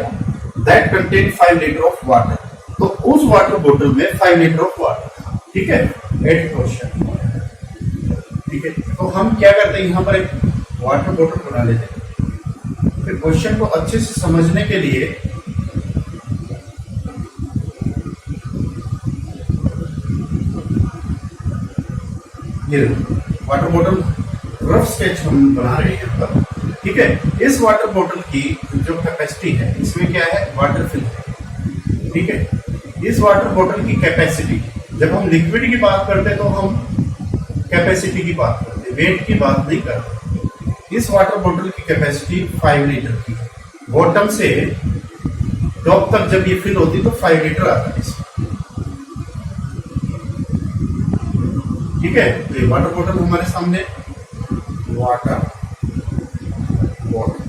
that contain 5 litre of water. तो उस वाटर बॉटल में 5 लीटर ऑफ वाटर था, ठीक है। 8th क्वेश्चन, ठीक है। तो हम क्या करते हैं, यहाँ पर एक वाटर बॉटल बना लेते हैं। फिर क्वेश्चन को अच्छे से समझने के लिए ये वाटर बॉटल रफ स्केच हम बना रहे हैं यहाँ पर, ठीक है। इस वाटर बॉटल की जो कैपेसिटी है, इसमें क्या है? वाटर फिल है, ठीक है। इस वाटर बॉटल की कैपेसिटी, जब हम लिक्विड की बात करते हैं तो हम कैपेसिटी की बात करते हैं, वेट की बात नहीं करते। इस वाटर बॉटल की कैपेसिटी 5 लीटर की है। बॉटम से टॉप तक जब ये फिल होती तो 5 लीटर आता है इसमें, ठीक है। तो ये वाटर बॉटल हमारे सामने, वाटर बॉटल,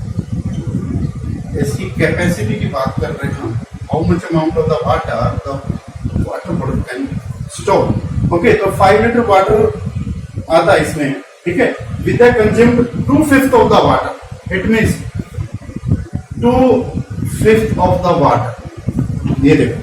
इसकी कैपेसिटी की बात कर रहे हैं हम। How much amount of the water bottle can store. Okay, तो 5 लीटर वाटर आता है इसमें, ठीक है। With consumed 2/5 of the water, it means 2/5 of the water. ये देखो,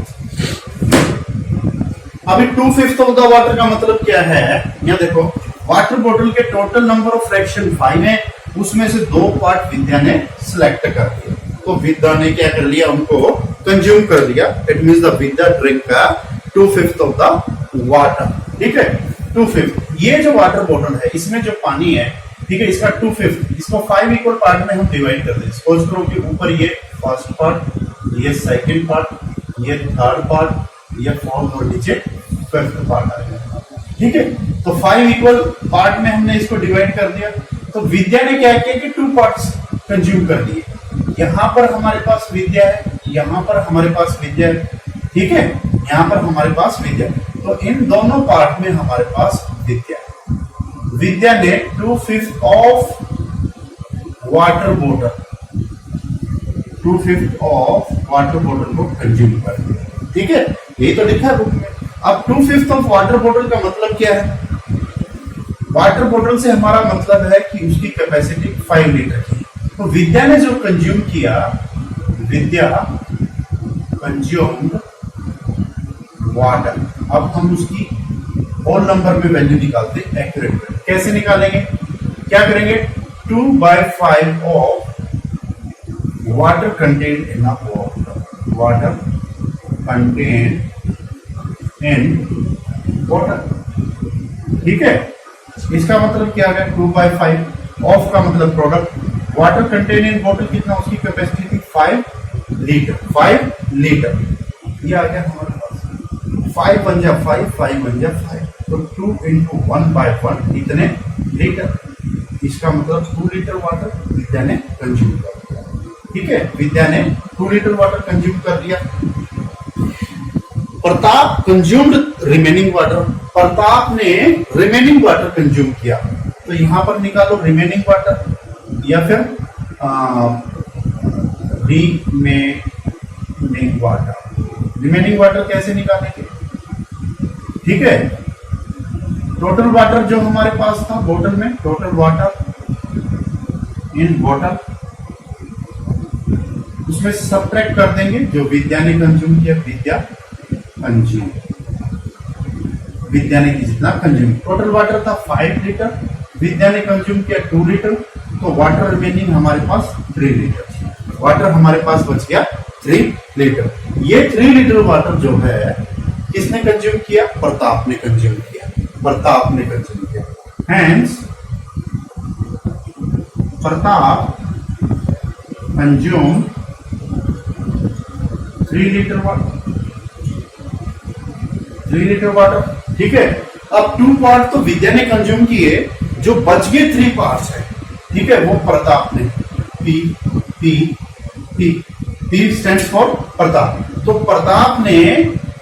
अभी 2/5 ऑफ द वाटर का मतलब क्या है? यहाँ देखो, वाटर बॉटल के टोटल नंबर ऑफ फ्रैक्शन 5 है, उसमें से 2 पार्ट विद्या ने सिलेक्ट कर दिया। तो विद्या ने क्या कर लिया? उनको कंज्यूम कर दिया। It means the Vidya drink का 2/5 ऑफ द वाटर, ठीक है। 2/5। ये जो वाटर बॉटल है, इसमें जो पानी है, ठीक है, इसका 2/5, इसको 5 इक्वल पार्ट में हम डिवाइड कर दें। सपोज करो कि ऊपर ये फर्स्ट पार्ट, ये सेकंड पार्ट, ये थर्ड पार्ट, ये फोर्थ और नीचे 5th पार्ट आ गया, ठीक है। तो 5 इक्वल पार्ट में हमने इसको डिवाइड कर दिया। तो विद्या ने क्या किया कि 2 पार्ट्स कंज्यूम कर दिए। यहां पर हमारे पास विद्या है, यहां पर हमारे पास विद्या है, ठीक है। यहां पर हमारे पास विद्या है। तो इन दोनों पार्ट में हमारे पास विद्या है। विद्या ने 2/5 of water bottle, 2/5 of water bottle को कंज्यूम कर दिया, ठीक है। यही तो लिखा है बुक में। अब 2/5 ऑफ वाटर बॉटल का मतलब क्या है? वाटर बॉटल से हमारा मतलब है कि उसकी कैपेसिटी 5 लीटर की। तो विद्या ने जो कंज्यूम किया, विद्या कंज्यूम्ड वाटर। अब हम उसकी होल नंबर में वैल्यू निकालते हैं एक्यूरेट। कैसे निकालेंगे? क्या करेंगे? 2/5 of water content in water content in water, ठीक है। इसका मतलब क्या है? 2/5 ऑफ का मतलब product, water contain in bottle कितना? उसकी कैपेसिटी थी 5 लीटर। 5 लीटर ये आ गया हमारे पास। 5 बन जा 5, 5 बन जा 5, तो 2 × 1/1 इतने लीटर। इसका मतलब 2 लीटर वाटर विद्या ने कंज्यूम कर दिया, ठीक है। विद्या ने 2 लीटर वाटर कंज्यूम कर दिया। Pratap consumed remaining water. Pratap ने रिमेनिंग वाटर कंज्यूम किया। तो यहां पर निकालो रिमेनिंग वाटर या फिर रिमेनिंग वाटर। रिमेनिंग वाटर कैसे निकालेंगे? ठीक है, टोटल वाटर जो हमारे पास था बोतल में, टोटल वाटर इन बॉटल, उसमें सब्ट्रैक्ट कर देंगे जो विद्या ने कंज्यूम किया। विद्या ने कितना कंज्यूम? टोटल वाटर था 5 लीटर, विद्या ने कंज्यूम किया 2 लीटर, तो वाटर रिमेनिंग हमारे पास 3 लीटर। वाटर हमारे पास बच गया 3 लीटर। ये 3 लीटर वाटर जो है किसने कंज्यूम किया? प्रताप ने कंज्यूम किया। प्रताप ने कंज्यूम किया। Hence Pratap consume 3 litre water, 3 litre water. ठीक है, अब 2 पार्ट तो विद्या ने कंज्यूम किए, जो बच गए 3 पार्ट्स है, ठीक है, वो प्रताप ने, P P P P stands for Pratap. तो प्रताप ने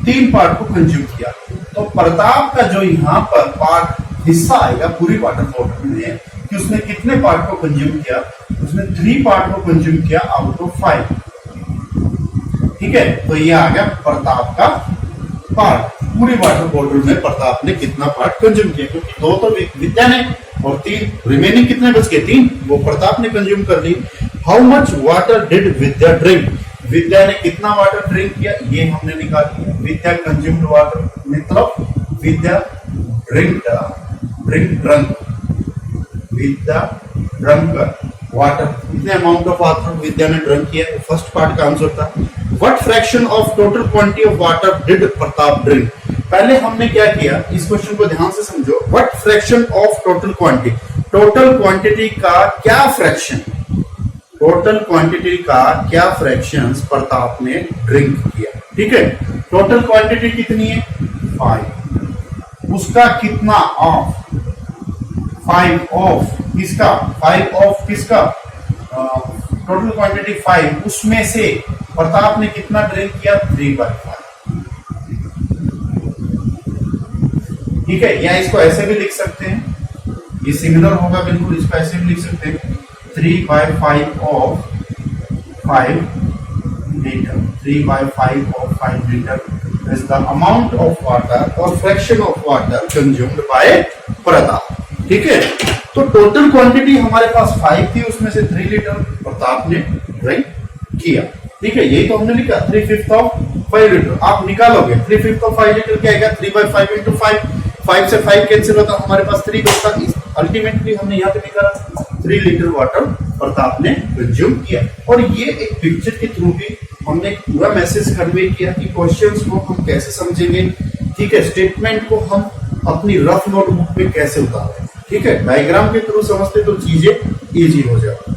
3 पार्ट को कंज्यूम किया। तो प्रताप का जो यहाँ पर पार्ट हिस्सा आएगा पूरी वाटर बॉटल में कि उसने कितने पार्ट को कंज्यूम किया, उसने 3 पार्ट को कंज्यूम किया आउट ऑफ 5। ठीक है, तो ये आ गया प्रताप का पार्ट। पूरी वाटर बॉटल में प्रताप ने कितना पार्ट कंज्यूम किया, क्योंकि 2 तो विद्या ने और 3 रिमेनिंग कितने बच गए, 3 वो प्रताप ने कंज्यूम कर ली। How much water did Vidya drink, Vidya ने कितना वाटर ड्रिंक किया ये हमने निकाल लिया। विद्या कंज्यूम्ड वाटर, मतलब विद्या ड्रिंक ड्रंक, विद्या ड्रंक वाटर, कितने अमाउंट ऑफ वाटर विद्या ने ड्रिंक किया, फर्स्ट पार्ट का आंसर था। What fraction of total quantity of water did Pratap drink, पहले हमने क्या किया, इस क्वेश्चन को ध्यान से समझो। What fraction of total quantity, total quantity का क्या फ्रैक्शन, टोटल क्वांटिटी का क्या फ्रैक्शन प्रताप ने ड्रिंक किया। ठीक है, टोटल क्वांटिटी कितनी है 5, उसका कितना ऑफ 5 ऑफ किसका, 5 ऑफ किसका, टोटल क्वांटिटी 5, उसमें से प्रताप ने कितना ड्रिंक किया 3/5। ठीक है, या इसको ऐसे भी लिख सकते हैं, ये सिमिलर होगा बिल्कुल, इसको ऐसे भी लिख सकते हैं 3/5 of 5 litre, 3/5 of 5 litre is the amount of water or fraction of water consumed by Pratap. ठीक है, तो टोटल क्वांटिटी हमारे पास 5 थी, उसमें से 3 लीटर प्रताप ने ड्रिंक किया। ठीक है, यही तो हमने लिखा 3/5 ऑफ 5 लीटर। आप निकालोगे 3/5 ऑफ 5 लीटर क्या आएगा, 3/5 इंटू 5 से 5 कैंसिल होता, हमारे पास 3 बचता। अल्टीमेटली हमने यहाँ पे निकाला 3 लीटर वाटर प्रताप ने कंज्यूम किया। और ये एक पिक्चर के थ्रू भी हमने पूरा मैसेज कन्वे किया कि क्वेश्चंस को हम कैसे समझेंगे। ठीक है, स्टेटमेंट को हम अपनी रफ नोटबुक में कैसे उतारें। ठीक है, डायग्राम के थ्रू समझते तो चीजें इजी हो जाती।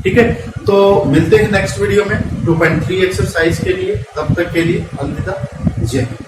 ठीक है, तो मिलते हैं नेक्स्ट वीडियो में 2.3 एक्सरसाइज के लिए। तब तक के लिए अलविदा, जय हिंद।